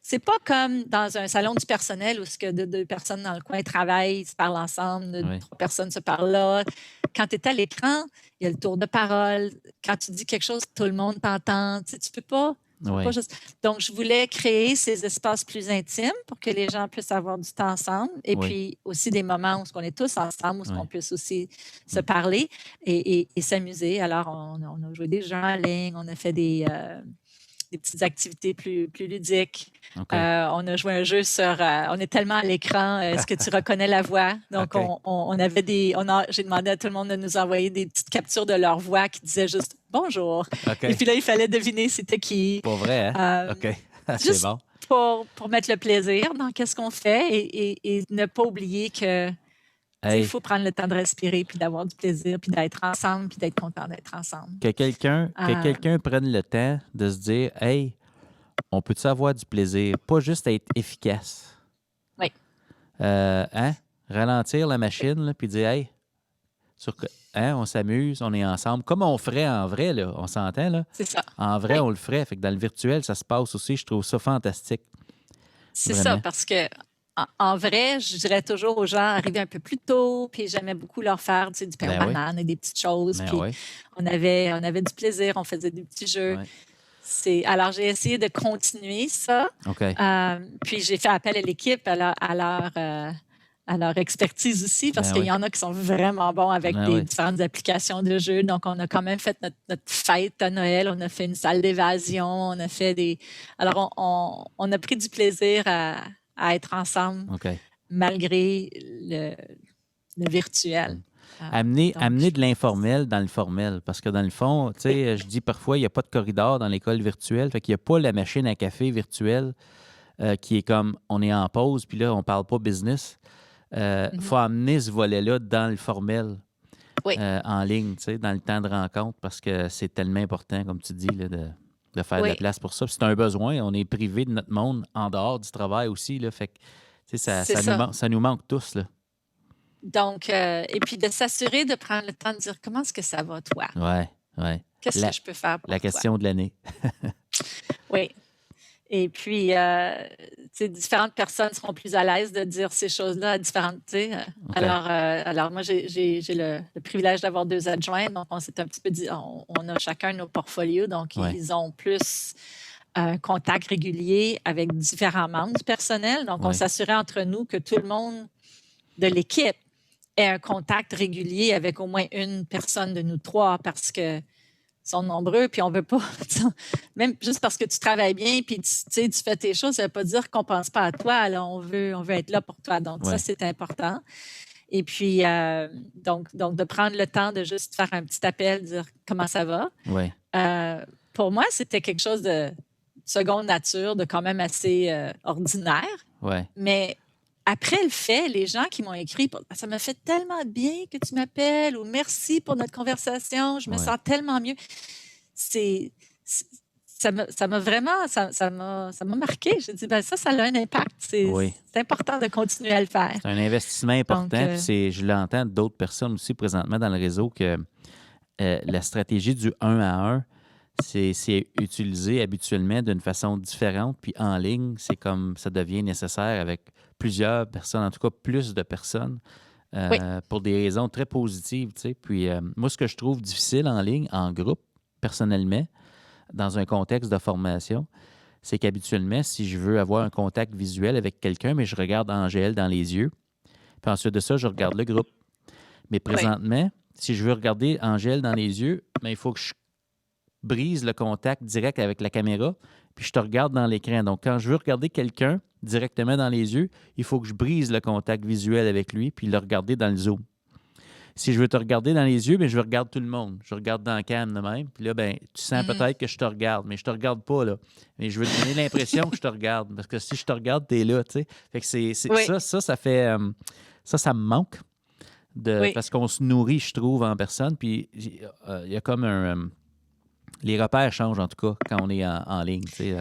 C'est pas comme dans un salon du personnel où deux personnes dans le coin travaillent, se parlent ensemble, 3 personnes se parlent là. Quand tu es à l'écran, il y a le tour de parole. Quand tu dis quelque chose, tout le monde t'entend. Tu peux pas... Donc, je voulais créer ces espaces plus intimes pour que les gens puissent avoir du temps ensemble et puis aussi des moments où on est tous ensemble, où on puisse aussi se parler et s'amuser. Alors, on a joué des jeux en ligne, on a fait des des petites activités plus ludiques. Okay. On a joué un jeu sur... on est tellement à l'écran, est-ce que tu reconnais la voix? Donc, Okay. on avait j'ai demandé à tout le monde de nous envoyer des petites captures de leur voix qui disaient juste « Bonjour Okay. ». Et puis là, il fallait deviner c'était qui. Pour vrai, hein? OK. C'est bon. Pour mettre le plaisir dans qu'est-ce qu'on fait et ne pas oublier que il faut prendre le temps de respirer puis d'avoir du plaisir puis d'être ensemble puis d'être content d'être ensemble. Que quelqu'un prenne le temps de se dire « Hey, on peut-tu avoir du plaisir? » Pas juste être efficace. Oui. Ralentir la machine puis dire « Hey, on s'amuse, on est ensemble. » Comme on ferait en vrai, là, on s'entend, là? C'est ça. En vrai, on le ferait. Fait que dans le virtuel, ça se passe aussi. Je trouve ça fantastique. C'est ça, parce que en vrai, je dirais toujours aux gens, arriver un peu plus tôt, puis j'aimais beaucoup leur faire du pain aux bananes et des petites choses. Puis on avait du plaisir, on faisait des petits jeux. Ouais. Alors, j'ai essayé de continuer ça. Okay. Puis j'ai fait appel à l'équipe, à leur expertise aussi, parce qu'il y en a qui sont vraiment bons avec des différentes applications de jeux. Donc, on a quand même fait notre fête à Noël. On a fait une salle d'évasion. On a fait des... Alors, on a pris du plaisir à être ensemble, malgré le virtuel. Amener de l'informel dans le formel. Parce que dans le fond, tu sais, je dis parfois, il n'y a pas de corridor dans l'école virtuelle. Fait qu'il n'y a pas la machine à café virtuelle qui est comme, on est en pause, puis là, on ne parle pas business. Faut amener ce volet-là dans le formel, en ligne, tu sais, dans le temps de rencontre, parce que c'est tellement important, comme tu dis, là, de faire de la place pour ça. Puis c'est un besoin. On est privé de notre monde en dehors du travail aussi, là. Fait que, tu sais, ça nous manque tous, là. Donc, et puis de s'assurer de prendre le temps de dire comment est-ce que ça va, toi? Oui. Qu'est-ce que je peux faire pour toi? La question de l'année. Oui. Et puis, différentes personnes seront plus à l'aise de dire ces choses-là à différentes, Alors, moi, j'ai le privilège d'avoir 2 adjoints. Donc, on s'est un petit peu dit, on a chacun nos portfolios. Donc, ils ont plus un contact régulier avec différents membres du personnel. Donc, on s'assurait entre nous que tout le monde de l'équipe ait un contact régulier avec au moins une personne de nous 3 parce que sont nombreux, puis on veut pas... Même juste parce que tu travailles bien, puis tu fais tes choses, ça ne veut pas dire qu'on ne pense pas à toi. Là, on veut être là pour toi. Donc, ça, c'est important. Et puis, donc, de prendre le temps de juste faire un petit appel, dire comment ça va. Oui. Pour moi, c'était quelque chose de seconde nature, de quand même assez ordinaire. Oui. Mais après le fait, les gens qui m'ont écrit « Ça m'a fait tellement bien que tu m'appelles » ou « Merci pour notre conversation, je me sens tellement mieux. » Ça m'a vraiment... Ça m'a marqué. J'ai dit, ça a un impact. C'est important de continuer à le faire. C'est un investissement important. Donc, je l'entends d'autres personnes aussi présentement dans le réseau que la stratégie du 1 à 1, c'est utilisé habituellement d'une façon différente. Puis en ligne, c'est comme ça devient nécessaire avec plusieurs personnes, en tout cas plus de personnes, pour des raisons très positives. Tu sais. Puis moi, ce que je trouve difficile en ligne, en groupe, personnellement, dans un contexte de formation, c'est qu'habituellement, si je veux avoir un contact visuel avec quelqu'un, mais je regarde Angèle dans les yeux, puis ensuite de ça, je regarde le groupe. Mais présentement, si je veux regarder Angèle dans les yeux, bien, il faut que je brise le contact direct avec la caméra, puis je te regarde dans l'écran. Donc, quand je veux regarder quelqu'un directement dans les yeux, il faut que je brise le contact visuel avec lui, puis le regarder dans le zoom. Si je veux te regarder dans les yeux, bien, je regarde tout le monde. Je regarde dans la cam de même. Puis là, bien, tu sens peut-être que je te regarde, mais je te regarde pas, là. Mais je veux te donner l'impression que je te regarde. Parce que si je te regarde, tu es là, tu sais. Fait que ça fait... ça me manque. Parce qu'on se nourrit, je trouve, en personne. Puis il y a comme un... les repères changent, en tout cas, quand on est en ligne, tu sais.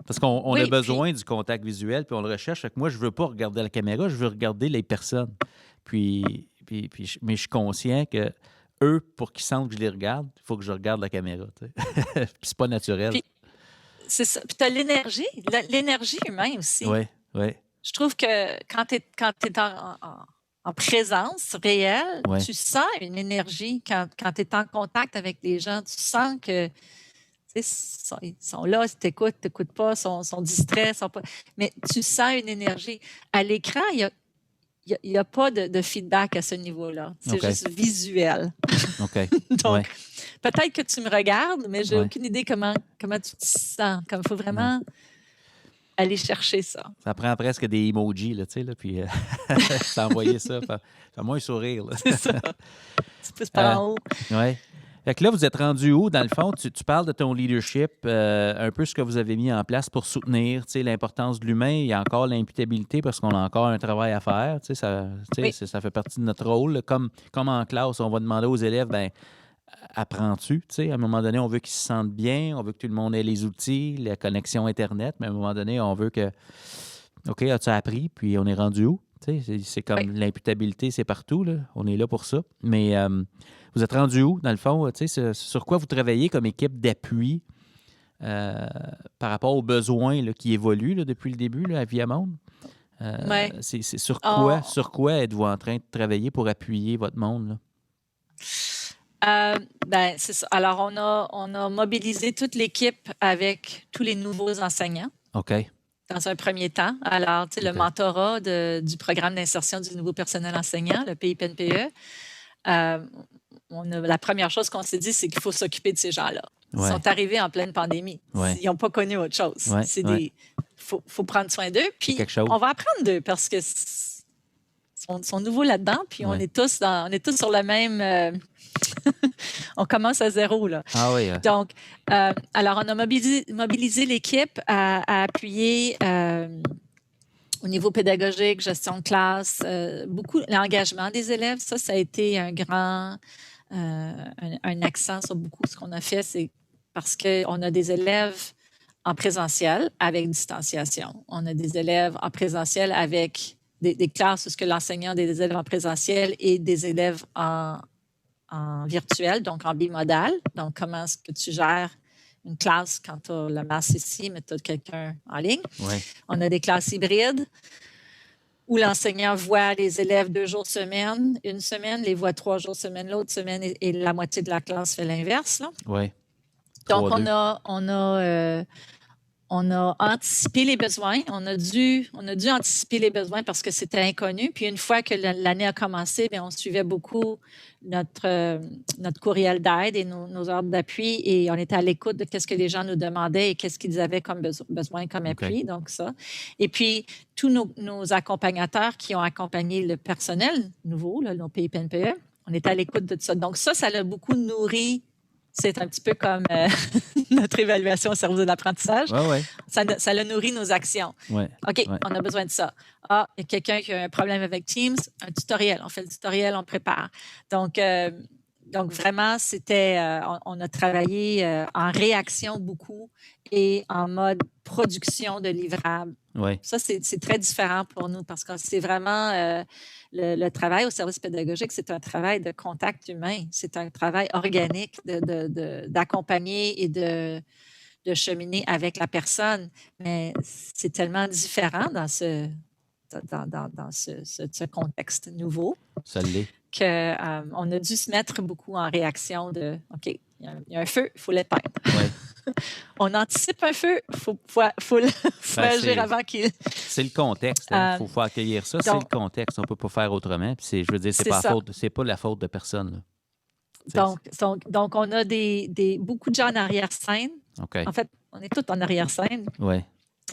Parce qu'on a besoin du contact visuel, puis on le recherche. Fait que moi, je veux pas regarder la caméra, je veux regarder les personnes. Mais je suis conscient que eux, pour qu'ils sentent que je les regarde, il faut que je regarde la caméra. Tu sais. Puis c'est pas naturel. Puis, c'est ça. Puis tu as l'énergie humaine aussi. Oui. Je trouve que quand tu es en présence réelle, tu sens une énergie quand tu es en contact avec les gens. Tu sens que ils sont là, ils t'écoutent pas, sont distraits. Mais tu sens une énergie. À l'écran, il n'y a pas de feedback à ce niveau-là. C'est juste visuel. OK. Donc, peut-être que tu me regardes, mais j'ai aucune idée comment tu te sens. Comme il faut vraiment aller chercher ça. Ça prend presque des emojis, là, tu sais, là, puis s'envoyer ça. Fais-moi un sourire, là. C'est ça. Tu peux se par en haut. Oui. Fait que là, vous êtes rendu où, dans le fond? Tu parles de ton leadership, un peu ce que vous avez mis en place pour soutenir l'importance de l'humain. Il y a encore l'imputabilité parce qu'on a encore un travail à faire. Ça fait partie de notre rôle. Là. Comme en classe, on va demander aux élèves, apprends-tu? À un moment donné, on veut qu'ils se sentent bien, on veut que tout le monde ait les outils, la connexion Internet, mais à un moment donné, on veut que, OK, as-tu appris? Puis on est rendu où? C'est comme l'imputabilité, c'est partout. Là. On est là pour ça. Mais vous êtes rendu où, dans le fond? Sur quoi vous travaillez comme équipe d'appui par rapport aux besoins là, qui évoluent là, depuis le début là, à Viamonde? C'est sur quoi êtes-vous en train de travailler pour appuyer votre monde? Là? C'est ça. Alors, on a mobilisé toute l'équipe avec tous les nouveaux enseignants. OK. Dans un premier temps. Alors, le mentorat du programme d'insertion du nouveau personnel enseignant, le PIPNPE, la première chose qu'on s'est dit, c'est qu'il faut s'occuper de ces gens-là. Ils sont arrivés en pleine pandémie. Ils n'ont pas connu autre chose. Faut prendre soin d'eux. Puis, on va apprendre d'eux parce que sont nouveaux là-dedans. Puis, on est tous sur le même... on commence à zéro, là. Ah oui. Donc, alors, on a mobilisé l'équipe à appuyer au niveau pédagogique, gestion de classe, beaucoup l'engagement des élèves. Ça a été un grand un accent sur beaucoup. Ce qu'on a fait, c'est parce qu'on a des élèves en présentiel avec distanciation. On a des élèves en présentiel avec des classes où l'enseignant a des élèves en présentiel et des élèves en virtuel, donc en bimodal. Donc, comment est-ce que tu gères une classe quand tu as la masse ici, mais tu as quelqu'un en ligne? On a des classes hybrides où l'enseignant voit les élèves 2 jours semaine, une semaine, les voit 3 jours semaine, l'autre semaine, et la moitié de la classe fait l'inverse. Donc, on a anticipé les besoins. On a dû anticiper les besoins parce que c'était inconnu. Puis une fois que l'année a commencé, on suivait beaucoup notre courriel d'aide et nos ordres d'appui et on était à l'écoute de ce que les gens nous demandaient et qu'est-ce qu'ils avaient comme besoin comme appui. Donc ça. Et puis, tous nos accompagnateurs qui ont accompagné le personnel nouveau, là, nos PIPNPE, on était à l'écoute de tout ça. Donc ça l'a beaucoup nourri. C'est un petit peu comme notre évaluation au service de l'apprentissage. Ça a nourri nos actions. OK, on a besoin de ça. Ah, il y a quelqu'un qui a un problème avec Teams, un tutoriel. On fait le tutoriel, on prépare. Donc vraiment, on a travaillé en réaction beaucoup et en mode production de livrables. Ça, c'est très différent pour nous parce que c'est vraiment le travail au service pédagogique, c'est un travail de contact humain. C'est un travail organique d'accompagner et de cheminer avec la personne. Mais c'est tellement différent dans ce contexte nouveau. Ça l'est. Qu'on a dû se mettre beaucoup en réaction de « OK, il y a un feu, il faut l'éteindre. » On anticipe un feu, il faut agir avant qu'il... C'est le contexte. Il faut accueillir ça. C'est le contexte. On ne peut pas faire autrement. Puis je veux dire, c'est pas la faute de personne. Donc, on a beaucoup de gens en arrière-scène. En fait, on est tous en arrière-scène.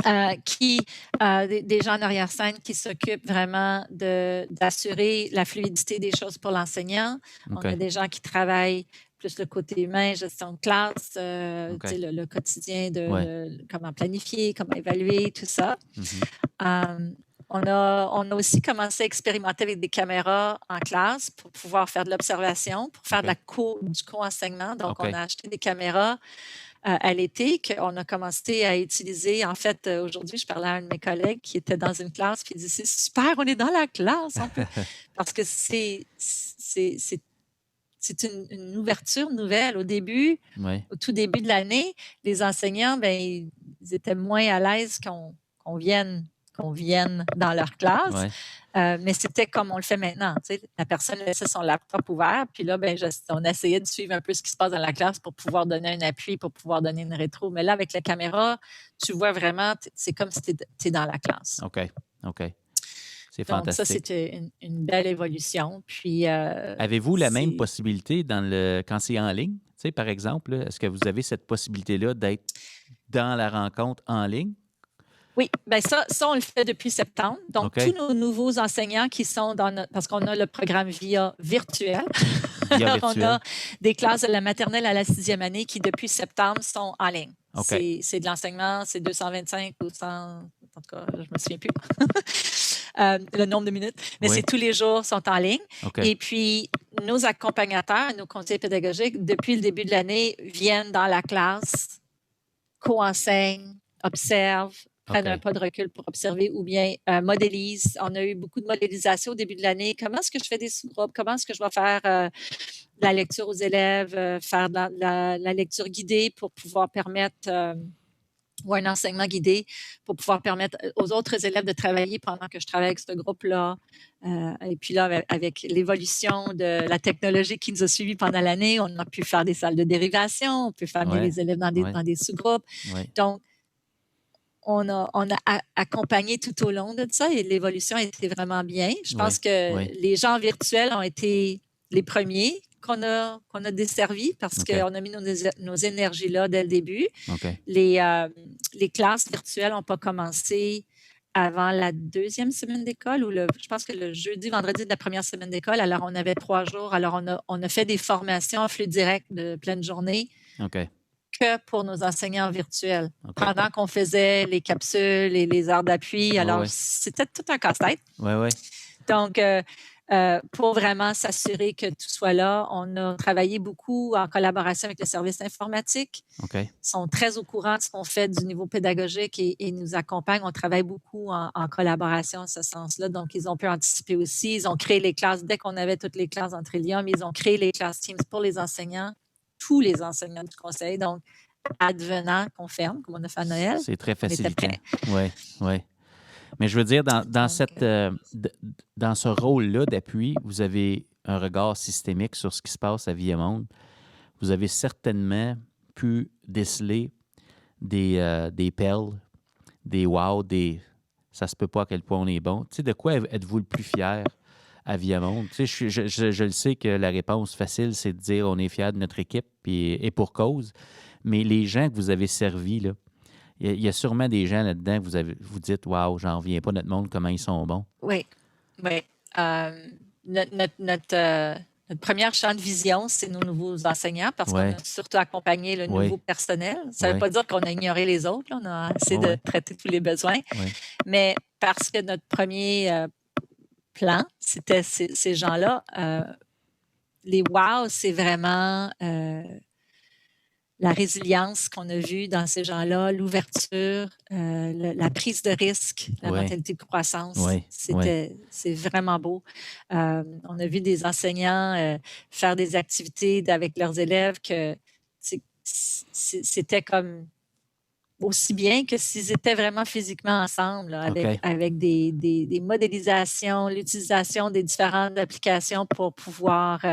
Des gens en arrière-scène qui s'occupent vraiment d'assurer la fluidité des choses pour l'enseignant. On a des gens qui travaillent plus le côté humain, gestion de classe, le quotidien de comment planifier, comment évaluer, tout ça. On a aussi commencé à expérimenter avec des caméras en classe pour pouvoir faire de l'observation, pour faire du co-enseignement. Donc, on a acheté des caméras à l'été qu'on a commencé à utiliser. En fait, aujourd'hui, je parlais à un de mes collègues qui était dans une classe puis il dit « C'est super, on est dans la classe! » Parce que c'est une ouverture nouvelle. Au début, au tout début de l'année, les enseignants, ils étaient moins à l'aise qu'on vienne dans leur classe. Mais c'était comme on le fait maintenant. La personne laissait son laptop ouvert, puis là, on essayait de suivre un peu ce qui se passe dans la classe pour pouvoir donner un appui, pour pouvoir donner une rétro. Mais là, avec la caméra, tu vois vraiment, c'est comme si tu es dans la classe. OK. C'est fantastique. Donc, ça, c'était une belle évolution. Puis, avez-vous la même possibilité quand c'est en ligne? sais, par exemple, là, est-ce que vous avez cette possibilité-là d'être dans la rencontre en ligne? Oui, bien ça, on le fait depuis septembre. Donc, tous nos nouveaux enseignants qui sont parce qu'on a le programme VIA virtuel. Alors, on a des classes de la maternelle à la 6e année qui, depuis septembre, sont en ligne. Okay. C'est de l'enseignement, c'est 225 ou 100, en tout cas, je ne me souviens plus. Le nombre de minutes. Mais c'est tous les jours sont en ligne. Okay. Et puis, nos accompagnateurs, nos conseillers pédagogiques, depuis le début de l'année, viennent dans la classe, co-enseignent, observent, prennent un pas de recul pour observer ou bien modélisent. On a eu beaucoup de modélisation au début de l'année. Comment est-ce que je fais des sous-groupes? Comment est-ce que je vais faire la lecture aux élèves, faire de la lecture guidée pour pouvoir permettre, ou un enseignement guidé pour pouvoir permettre aux autres élèves de travailler pendant que je travaille avec ce groupe-là. Et puis là, avec l'évolution de la technologie qui nous a suivis pendant l'année, on a pu faire des salles de dérivation, on peut faire venir les élèves dans des sous-groupes. Ouais. Donc, on a accompagné tout au long de ça et l'évolution a été vraiment bien. Je pense que les gens virtuels ont été les premiers qu'on a desservis parce qu'on a mis nos énergies là dès le début. Okay. Les classes virtuelles n'ont pas commencé avant la 2e semaine d'école ou je pense que le jeudi, vendredi de la première semaine d'école. Alors, on avait 3 jours. Alors, on a fait des formations en flux direct de pleine journée. Okay. Que pour nos enseignants virtuels. Okay. Pendant qu'on faisait les capsules et les heures d'appui. Alors, c'était tout un casse-tête. Oui. Donc, pour vraiment s'assurer que tout soit là, on a travaillé beaucoup en collaboration avec le service informatique. Okay. Ils sont très au courant de ce qu'on fait du niveau pédagogique et nous accompagnent. On travaille beaucoup en collaboration en ce sens-là. Donc, ils ont pu anticiper aussi. Ils ont créé les classes dès qu'on avait toutes les classes en Trillium. Ils ont créé les classes Teams pour les enseignants. Tous les enseignants du conseil. Donc, advenant qu'on ferme, comme on a fait à Noël. C'est très facilitant. Oui. Mais je veux dire, dans ce rôle-là d'appui, vous avez un regard systémique sur ce qui se passe à Viamonde. Vous avez certainement pu déceler des perles, des wow, ça se peut pas à quel point on est bon. Tu sais, de quoi êtes-vous le plus fier à Viamonde? Tu sais, je le sais que la réponse facile, c'est de dire on est fier de notre équipe et pour cause. Mais les gens que vous avez servis, là, il y a sûrement des gens là-dedans que vous dites waouh, j'en reviens pas, notre monde, comment ils sont bons. Oui. Notre première champ de vision, c'est nos nouveaux enseignants parce qu'on a surtout accompagné le nouveau personnel. Ça ne veut pas dire qu'on a ignoré les autres. Là. On a essayé de traiter tous les besoins. Mais parce que notre premier plan, c'était ces gens-là. Les wow, c'est vraiment la résilience qu'on a vue dans ces gens-là, l'ouverture, la prise de risque, la mentalité de croissance. C'est vraiment beau. On a vu des enseignants faire des activités avec leurs élèves que c'était comme aussi bien que s'ils étaient vraiment physiquement ensemble, là, avec des modélisations, l'utilisation des différentes applications pour pouvoir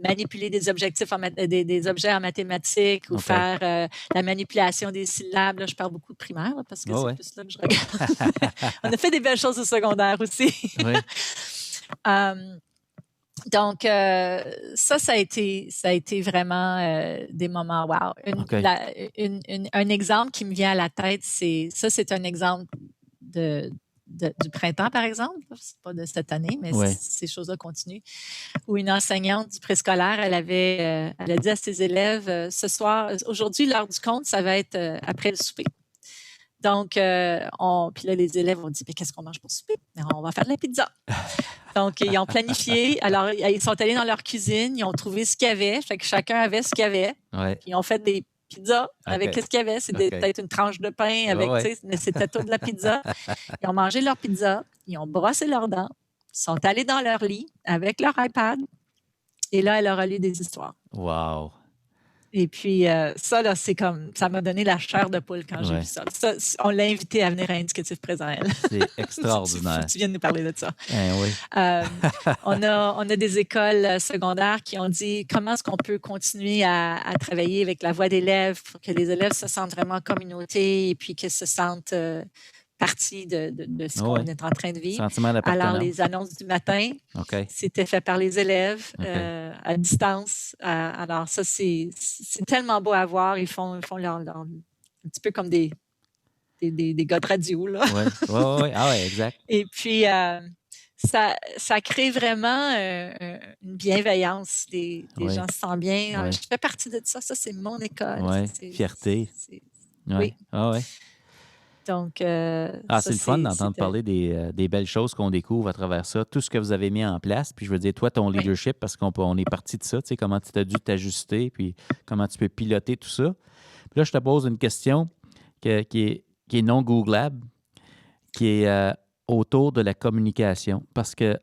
manipuler des objectifs des objets en mathématiques ou faire la manipulation des syllabes. Là, je parle beaucoup de primaire là, parce que c'est plus là que je regarde. On a fait des belles choses au secondaire aussi. Donc, ça a été vraiment des moments wow. Un exemple qui me vient à la tête, c'est un exemple du printemps, par exemple. C'est pas de cette année, mais ces choses-là continuent. Où une enseignante du préscolaire, elle a dit à ses élèves, ce soir, aujourd'hui, l'heure du compte, ça va être après le souper. Donc, puis là, les élèves ont dit, mais qu'est-ce qu'on mange pour souper? On va faire de la pizza. Donc, ils ont planifié. Alors, ils sont allés dans leur cuisine, ils ont trouvé ce qu'il y avait. Fait que chacun avait ce qu'il y avait. Ils ont fait des pizzas avec ce qu'il y avait. C'est peut-être une tranche de pain avec, mais c'était tout de la pizza. Ils ont mangé leur pizza, ils ont brossé leurs dents, ils sont allés dans leur lit avec leur iPad. Et là, elle leur a lu des histoires. Wow! Et puis, ça, là, c'est comme, ça m'a donné la chair de poule quand j'ai vu ça. On l'a invité à venir à Indicatif Présent. C'est extraordinaire. Tu viens de nous parler de ça. Oui. On a des écoles secondaires qui ont dit comment est-ce qu'on peut continuer à travailler avec la voix d'élèves pour que les élèves se sentent vraiment en communauté et puis qu'ils se sentent partie de ce qu'on est en train de vivre. Sentiment d'appartenance. Alors, les annonces du matin, c'était fait par les élèves à distance. Alors, ça, c'est tellement beau à voir. Ils font un petit peu comme des gars de radio, là. Oui. Ah ouais, exact. Et puis, ça crée vraiment une bienveillance. Les gens se sentent bien. Je fais partie de ça. Ça, c'est mon école. Oui, fierté. Oui. Ah ouais. Donc, c'est le fun d'entendre parler des belles choses qu'on découvre à travers ça, tout ce que vous avez mis en place. Puis je veux dire, toi, ton leadership, parce qu'on est parti de ça, tu sais, comment tu as dû t'ajuster, puis comment tu peux piloter tout ça. Puis là, je te pose une question qui est non googlable, qui est autour de la communication. Parce que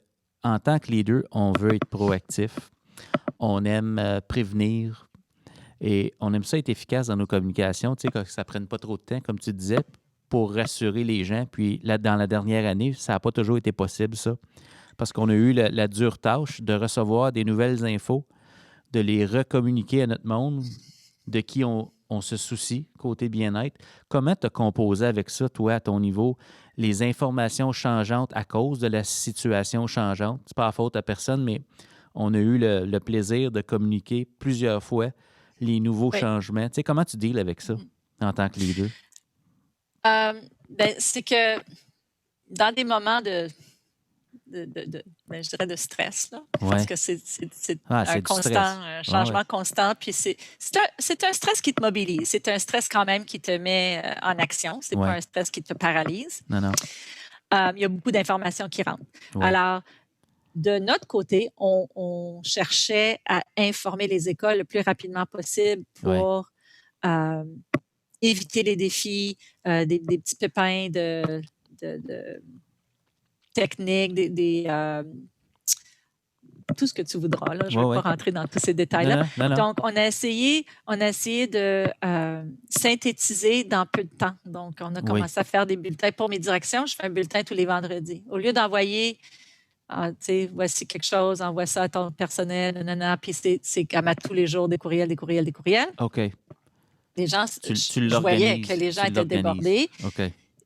en tant que leader, on veut être proactif, on aime prévenir et on aime ça être efficace dans nos communications, tu sais, que ça ne prenne pas trop de temps, comme tu disais, pour rassurer les gens. Puis là, dans la dernière année, ça n'a pas toujours été possible, ça. Parce qu'on a eu la dure tâche de recevoir des nouvelles infos, de les recommuniquer à notre monde, de qui on se soucie, côté bien-être. Comment tu as composé avec ça, toi, à ton niveau, les informations changeantes à cause de la situation changeante? C'est pas la faute à personne, mais on a eu le plaisir de communiquer plusieurs fois les nouveaux changements. Tu sais, comment tu deals avec ça en tant que leader? C'est que dans des moments de stress, là, parce que c'est un changement constant, puis c'est un stress qui te mobilise, c'est un stress quand même qui te met en action, c'est pas un stress qui te paralyse. Non. Il y a beaucoup d'informations qui rentrent. Alors, de notre côté, on cherchait à informer les écoles le plus rapidement possible pour éviter les défis, des petits pépins de techniques, tout ce que tu voudras. Là. Je ne vais pas rentrer dans tous ces détails-là. Non. Donc, on a essayé de synthétiser dans peu de temps. Donc, on a commencé à faire des bulletins. Pour mes directions, je fais un bulletin tous les vendredis. Au lieu d'envoyer, voici quelque chose, envoie ça à ton personnel, puis c'est comme à tous les jours des courriels. OK. Les gens, je voyais que les gens étaient débordés. OK.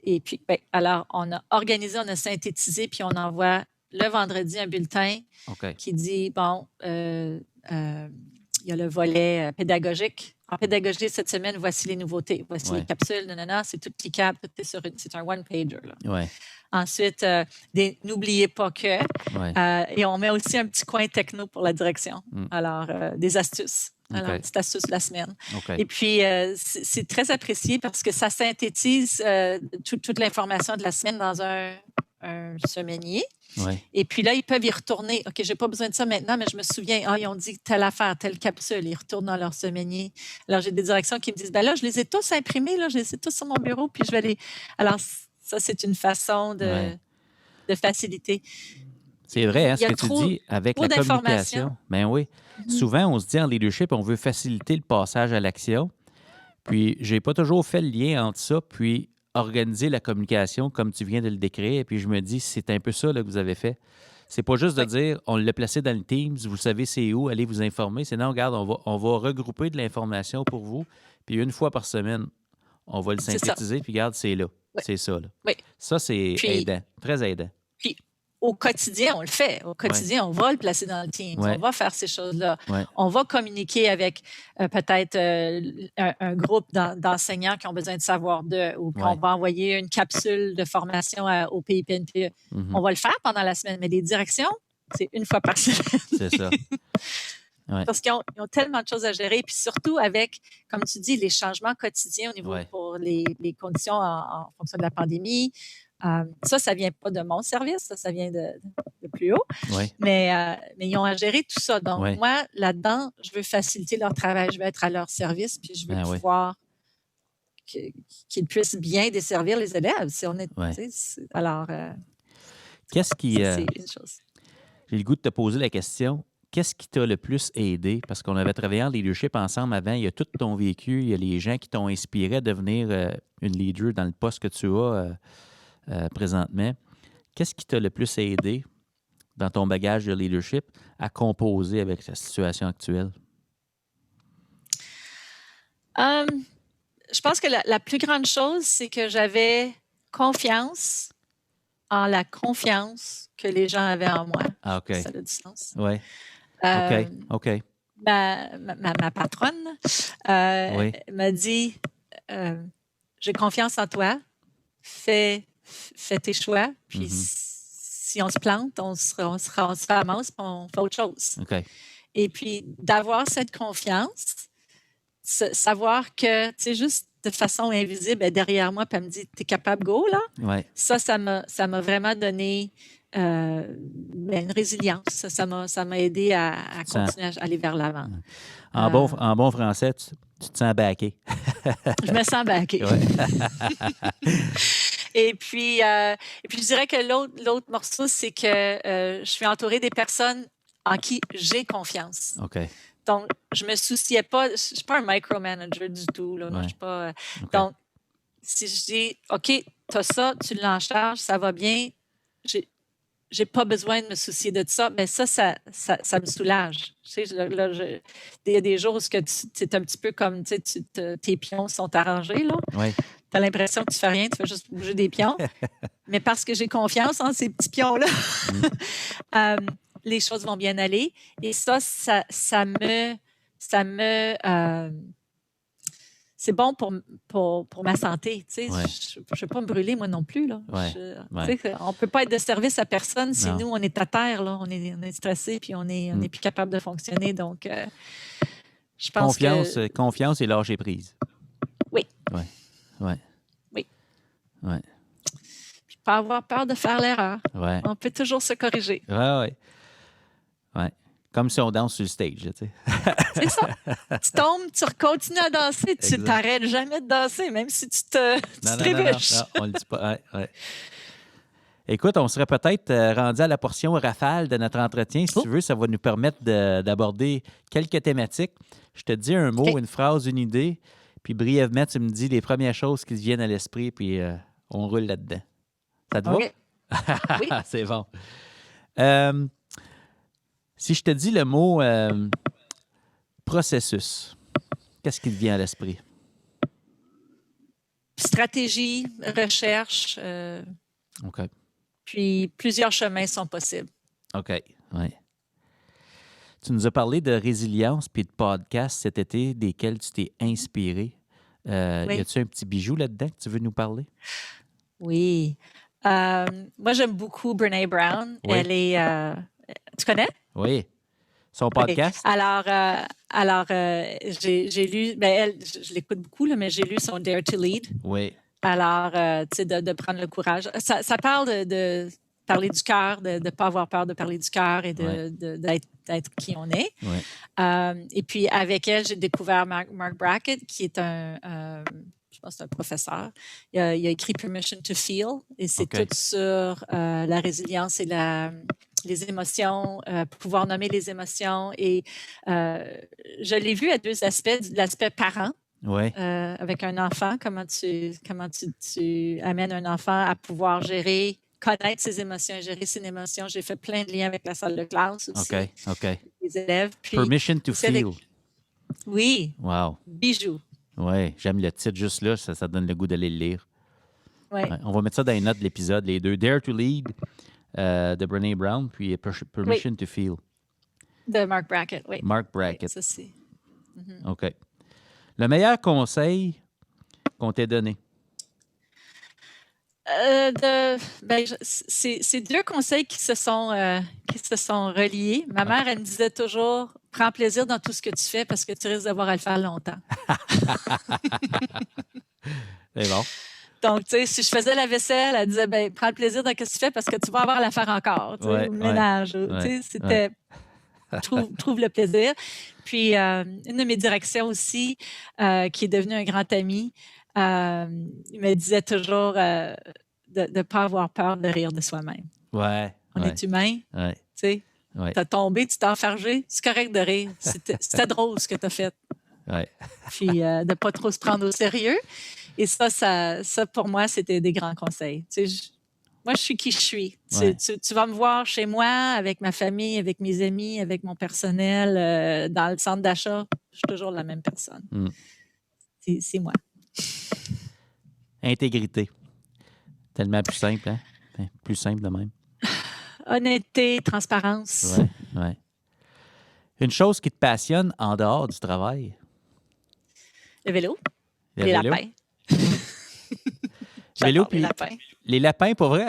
Et puis, alors, on a organisé, on a synthétisé, puis on envoie le vendredi un bulletin qui dit, il y a le volet pédagogique. En pédagogie, cette semaine, voici les nouveautés. Voici les capsules, c'est tout cliquable, c'est un one-pager. Ensuite, n'oubliez pas que, et on met aussi un petit coin techno pour la direction. Alors, des astuces. Alors, une petite astuce de la semaine. Et puis, c'est très apprécié parce que ça synthétise toute l'information de la semaine dans un semainier. Et puis là, ils peuvent y retourner. OK, je n'ai pas besoin de ça maintenant, mais je me souviens, ils ont dit telle affaire, telle capsule. Ils retournent dans leur semainier. Alors, j'ai des directions qui me disent, là, je les ai tous imprimés, là, je les ai tous sur mon bureau, puis je vais les... Alors, ça, c'est une façon de faciliter. C'est vrai, ce que tu dis avec la communication. Ben oui. Souvent, on se dit en leadership, on veut faciliter le passage à l'action. Puis, j'ai pas toujours fait le lien entre ça, puis organiser la communication comme tu viens de le décrire. Et puis, je me dis, c'est un peu ça là, que vous avez fait. C'est pas juste de dire, on l'a placé dans le Teams, vous savez c'est où, allez vous informer. C'est non, regarde, on va regrouper de l'information pour vous. Puis, une fois par semaine, on va le synthétiser. Puis, regarde, c'est là. C'est ça. Là. Ça, c'est aidant, très aidant. Puis, au quotidien, on le fait. Au quotidien, on va le placer dans le Teams. On va faire ces choses-là. On va communiquer avec peut-être un groupe d'enseignants qui ont besoin de savoir ou on va envoyer une capsule de formation au PIPNPE. On va le faire pendant la semaine, mais les directions, c'est une fois par semaine. C'est ça. Parce qu'ils ont tellement de choses à gérer. Puis surtout avec, comme tu dis, les changements quotidiens au niveau pour les conditions en fonction de la pandémie. Ça vient pas de mon service, ça vient de plus haut. Mais ils ont à gérer tout ça. Donc, moi, là-dedans, je veux faciliter leur travail, je veux être à leur service, puis je veux pouvoir qu'ils puissent bien desservir les élèves. Si on est, alors, qu'est-ce qui... c'est une chose. J'ai le goût de te poser la question. Qu'est-ce qui t'a le plus aidé? Parce qu'on avait travaillé en leadership ensemble avant. Il y a tout ton vécu, il y a les gens qui t'ont inspiré à devenir une leader dans le poste que tu as présentement. Qu'est-ce qui t'a le plus aidé dans ton bagage de leadership à composer avec la situation actuelle? Je pense que la plus grande chose, c'est que j'avais confiance en la confiance que les gens avaient en moi. Ah, OK. Ça a du sens. Oui. OK. Ma patronne m'a dit j'ai confiance en toi, fais tes choix, puis si on se plante, on se ramasse, puis on fait autre chose. OK. Et puis, d'avoir cette confiance, savoir que, tu sais, juste de façon invisible, elle est derrière moi, puis elle me dit, t'es capable, go, là? Ouais. Ça m'a vraiment donné une résilience. Ça m'a aidé à continuer à aller vers l'avant. En bon français, tu te sens backé. Je me sens backé. Ouais. Et puis, je dirais que l'autre morceau, c'est que je suis entourée des personnes en qui j'ai confiance. OK. Donc, je me souciais pas. Je suis pas un micromanager du tout. Là. Ouais. Non, je suis pas. OK. Donc, si je dis, OK, tu as ça, tu l'en charges, ça va bien, j'ai pas besoin de me soucier de ça, mais ça me soulage. Tu sais, là, il y a des jours où c'est un petit peu comme, tu sais, tes pions sont arrangés, là. Oui. Tu as l'impression que tu fais rien, tu fais juste bouger des pions. Mais parce que j'ai confiance en ces petits pions-là, les choses vont bien aller. Et ça me c'est bon pour ma santé. Tu sais. Ouais. Je ne vais pas me brûler, moi non plus. Là. Ouais. On ne peut pas être de service à personne si Non. nous, on est à terre. Là. On est stressé puis on n'est plus capable de fonctionner. Donc, je pense Confiance et lâcher prise. Oui. Oui. Puis pas avoir peur de faire l'erreur. Ouais. On peut toujours se corriger. Oui. Comme si on danse sur le stage, tu sais. C'est ça. Tu tombes, tu continues à danser, tu t'arrêtes jamais de danser, même si tu te trébuches. Non, on le dit pas. Ouais. Écoute, on serait peut-être rendu à la portion rafale de notre entretien. Si tu veux, ça va nous permettre d'aborder quelques thématiques. Je te dis un mot, une phrase, une idée, puis brièvement, tu me dis les premières choses qui te viennent à l'esprit, puis on roule là-dedans. Ça te va? Oui. C'est bon. Si je te dis le mot processus, qu'est-ce qui te vient à l'esprit? Stratégie, recherche. OK. Puis plusieurs chemins sont possibles. OK, oui. Tu nous as parlé de résilience puis de podcasts cet été, desquels tu t'es inspiré. Y a-tu un petit bijou là-dedans que tu veux nous parler? Oui. Moi, j'aime beaucoup Brené Brown. Oui. Elle est... tu connais? Oui. Son podcast? Oui. Alors j'ai lu... elle, je l'écoute beaucoup, là, mais j'ai lu son Dare to Lead. Oui. Alors, tu sais, de prendre le courage. Ça parle de parler du cœur, de ne pas avoir peur de parler du cœur et d'être qui on est. Oui. Et puis, avec elle, j'ai découvert Mark Brackett, qui est je pense que c'est un professeur. Il a écrit Permission to Feel, et c'est tout sur la résilience et les émotions, pouvoir nommer les émotions. Et je l'ai vu à deux aspects. L'aspect parent, avec un enfant, comment tu amènes un enfant à pouvoir connaître ses émotions, gérer ses émotions. J'ai fait plein de liens avec la salle de classe aussi. OK. Les élèves. Puis, Permission to Feel. Oui. Wow. Bijou. Oui, j'aime le titre juste là, ça donne le goût d'aller le lire. Ouais. On va mettre ça dans les notes de l'épisode, les deux. Dare to Lead de Brené Brown, puis Permission to Feel. De Mark Brackett, oui. Mark Brackett. Oui, ça, c'est... OK. Le meilleur conseil qu'on t'ait donné? C'est deux conseils qui se sont reliés. Ma mère, elle me disait toujours, prends plaisir dans tout ce que tu fais parce que tu risques d'avoir à le faire longtemps. C'est bon. Donc, tu sais, si je faisais la vaisselle, elle disait, prends le plaisir dans ce que tu fais parce que tu vas avoir à la faire encore. Tu sais, le ménage. Tu sais, c'était... Trouve le plaisir. Puis, une de mes directions aussi, qui est devenue un grand ami, il me disait toujours de ne pas avoir peur de rire de soi-même. On est humain. Tu sais, t'as tombé, tu t'es enfargé, c'est correct de rire. C'était drôle ce que tu as fait. Puis, de ne pas trop se prendre au sérieux. Et ça pour moi, c'était des grands conseils. Tu sais, moi, je suis qui je suis. Tu vas me voir chez moi, avec ma famille, avec mes amis, avec mon personnel, dans le centre d'achat. Je suis toujours la même personne. C'est moi. Intégrité. Tellement plus simple, hein? Plus simple de même. Honnêteté, transparence. Oui. Une chose qui te passionne en dehors du travail? Le vélo. Le les vélo? lapins. Vélo, les lapins. Les lapins, pour vrai?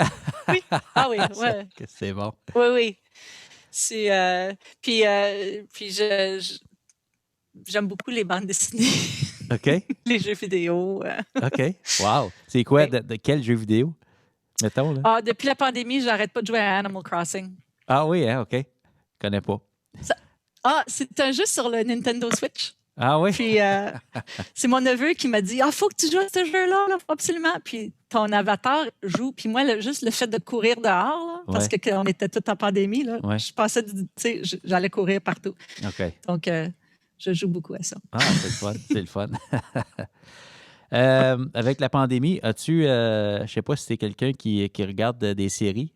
Oui. Ah oui, ouais. C'est bon. Oui. C'est, puis j'aime beaucoup les bandes dessinées. OK. Les jeux vidéo. OK. Wow. C'est quoi? Oui. De quel jeu vidéo? Mettons, là. Depuis la pandémie, j'arrête pas de jouer à Animal Crossing. Ah oui, hein? OK. Je connais pas. C'est un jeu sur le Nintendo Switch. Ah oui? Puis c'est mon neveu qui m'a dit « faut que tu joues à ce jeu-là, là, absolument. » Puis ton avatar joue. Puis moi, juste le fait de courir dehors, là, parce qu'on était tous en pandémie, là, je pensais, j'allais courir partout. OK. Donc, je joue beaucoup à ça. Ah, c'est le fun. C'est le fun. Avec la pandémie, as-tu, je sais pas si c'est quelqu'un qui regarde des séries?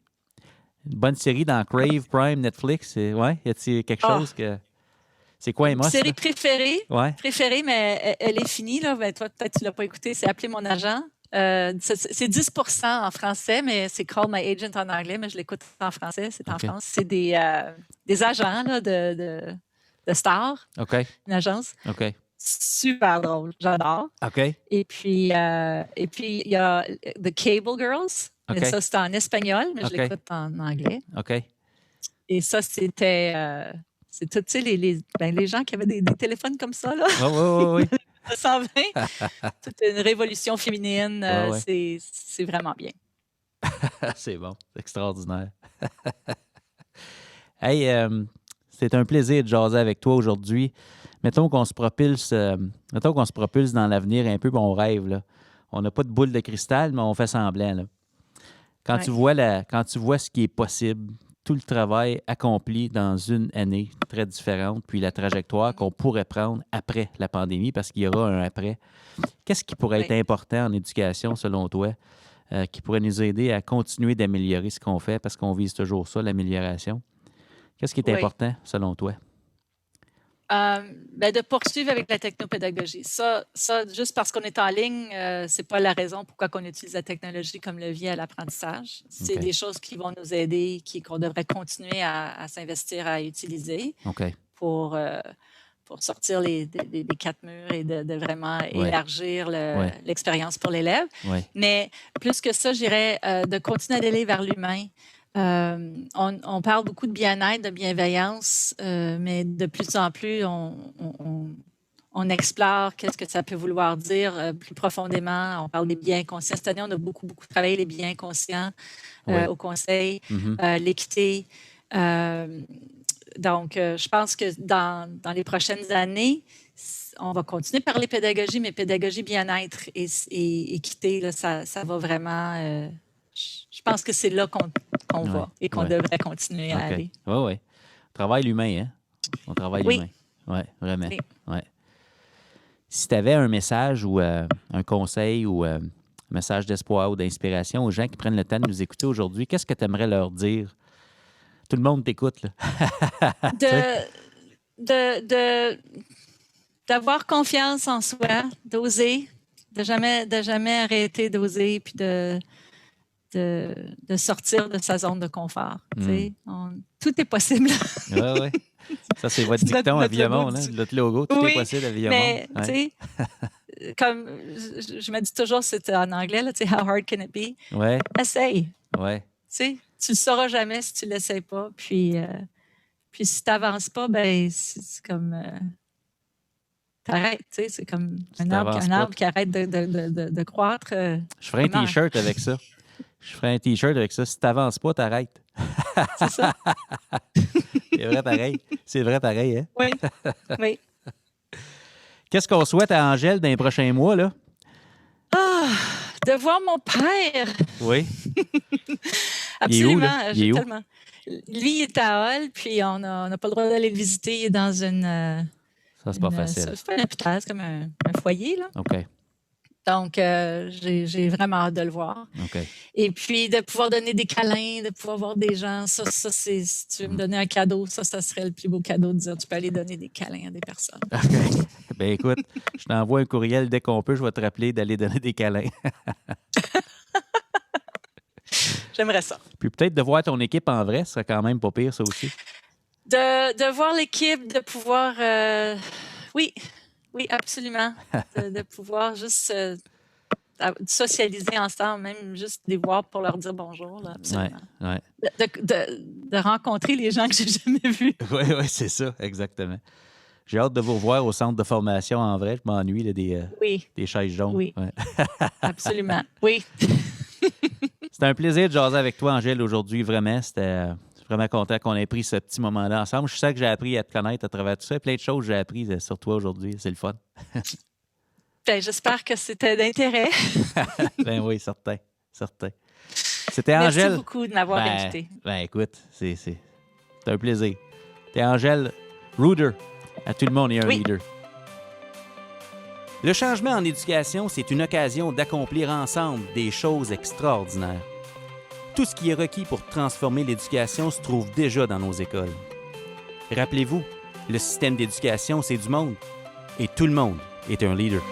Une bonne série dans Crave, Prime, Netflix? Ouais? Y a-t-il quelque chose que... C'est quoi, Emma? Série préférée, ouais. préférée, mais elle est finie. Là. Ben, toi, peut-être tu ne l'as pas écoutée. C'est Appeler mon agent. C'est 10 en français, mais c'est Call My Agent en anglais, mais je l'écoute en français. C'est en France. C'est des agents là, de stars. OK. Une agence. OK. Super drôle. J'adore. OK. Et puis, il y a The Cable Girls. Mais ça, c'est en espagnol, mais je l'écoute en anglais. OK. Et ça, c'était... c'est tout, tu sais, les gens qui avaient des téléphones comme ça, là. Oui. 120. Toute une révolution féminine. C'est vraiment bien. C'est bon. C'est extraordinaire. Hey, c'est un plaisir de jaser avec toi aujourd'hui. Mettons qu'on se propulse dans l'avenir un peu, puis on rêve, là. On n'a pas de boule de cristal, mais on fait semblant, là. Quand tu vois ce qui est possible, tout le travail accompli dans une année très différente, puis la trajectoire qu'on pourrait prendre après la pandémie, parce qu'il y aura un après. Qu'est-ce qui pourrait être important en éducation, selon toi, qui pourrait nous aider à continuer d'améliorer ce qu'on fait, parce qu'on vise toujours ça, l'amélioration? Qu'est-ce qui est important, selon toi? De poursuivre avec la technopédagogie. Ça, juste parce qu'on est en ligne, c'est pas la raison pourquoi on utilise la technologie comme levier à l'apprentissage. C'est des choses qui vont nous aider, qu'on devrait continuer à s'investir à utiliser pour sortir des quatre murs et de vraiment élargir l'expérience pour l'élève. Mais plus que ça, je dirais de continuer d'aller vers l'humain. On parle beaucoup de bien-être, de bienveillance, mais de plus en plus, on explore qu'est-ce que ça peut vouloir dire plus profondément. On parle des biens conscients. Cette année, on a beaucoup travaillé les biens conscients au conseil, l'équité. Donc, je pense que dans les prochaines années, on va continuer de parler pédagogie, mais pédagogie bien-être et équité, là, ça va vraiment... je pense que c'est là qu'on va et qu'on devrait continuer à aller. Oui. On travaille l'humain, hein? On travaille l'humain. Oui, vraiment. Oui. Ouais. Si tu avais un message ou un conseil ou un message d'espoir ou d'inspiration aux gens qui prennent le temps de nous écouter aujourd'hui, qu'est-ce que tu aimerais leur dire? Tout le monde t'écoute, là. D'avoir confiance en soi, d'oser, de jamais arrêter d'oser, puis de sortir de sa zone de confort. Tout est possible. Oui. Ça, c'est votre dicton à Viamont, notre logo. Tout est possible à Viamont. Mais, tu sais, comme je me dis toujours, c'est en anglais, là, how hard can it be? Ouais. Essaye. Ouais. Tu ne le sauras jamais si tu ne l'essayes pas. Puis si tu n'avances pas, ben c'est comme... t'arrêtes, tu sais, c'est comme un arbre qui arrête de croître. Je ferai un T-shirt avec ça. Si tu n'avances pas, t'arrêtes. C'est ça. C'est vrai pareil, hein? Oui. Qu'est-ce qu'on souhaite à Angèle dans les prochains mois, là? De voir mon père. Oui. Absolument. Il est où? Tellement... Lui, il est à Hall, puis on n'a pas le droit d'aller le visiter. Il est dans une... ça, c'est pas facile. C'est pas un hôpital, c'est comme un foyer, là. OK. Donc, j'ai vraiment hâte de le voir. OK. Et puis, de pouvoir donner des câlins, de pouvoir voir des gens, ça c'est, si tu veux me donner un cadeau, ça serait le plus beau cadeau de dire, tu peux aller donner des câlins à des personnes. OK. Ben écoute, je t'envoie un courriel dès qu'on peut, je vais te rappeler d'aller donner des câlins. J'aimerais ça. Puis peut-être de voir ton équipe en vrai, ce serait quand même pas pire, ça aussi. De voir l'équipe, de pouvoir... Oui, absolument. De pouvoir juste socialiser ensemble, même juste les voir pour leur dire bonjour, là, absolument. Ouais. De rencontrer les gens que j'ai jamais vus. Oui, c'est ça, exactement. J'ai hâte de vous revoir au centre de formation en vrai. Je m'ennuie là, des chaises jaunes. Oui, ouais. Absolument. Oui. C'était un plaisir de jaser avec toi, Angèle, aujourd'hui, vraiment. Je suis vraiment content qu'on ait pris ce petit moment-là ensemble. Je sais que j'ai appris à te connaître à travers tout ça. Plein de choses que j'ai apprises sur toi aujourd'hui. C'est le fun. Ben, j'espère que c'était d'intérêt. Ben oui, certain. C'était Angèle. Merci beaucoup de m'avoir invité. Ben écoute, c'est un plaisir. C'était Angèle Ruder. À tout le monde, il y a un leader. Le changement en éducation, c'est une occasion d'accomplir ensemble des choses extraordinaires. Tout ce qui est requis pour transformer l'éducation se trouve déjà dans nos écoles. Rappelez-vous, le système d'éducation, c'est du monde. Et tout le monde est un leader.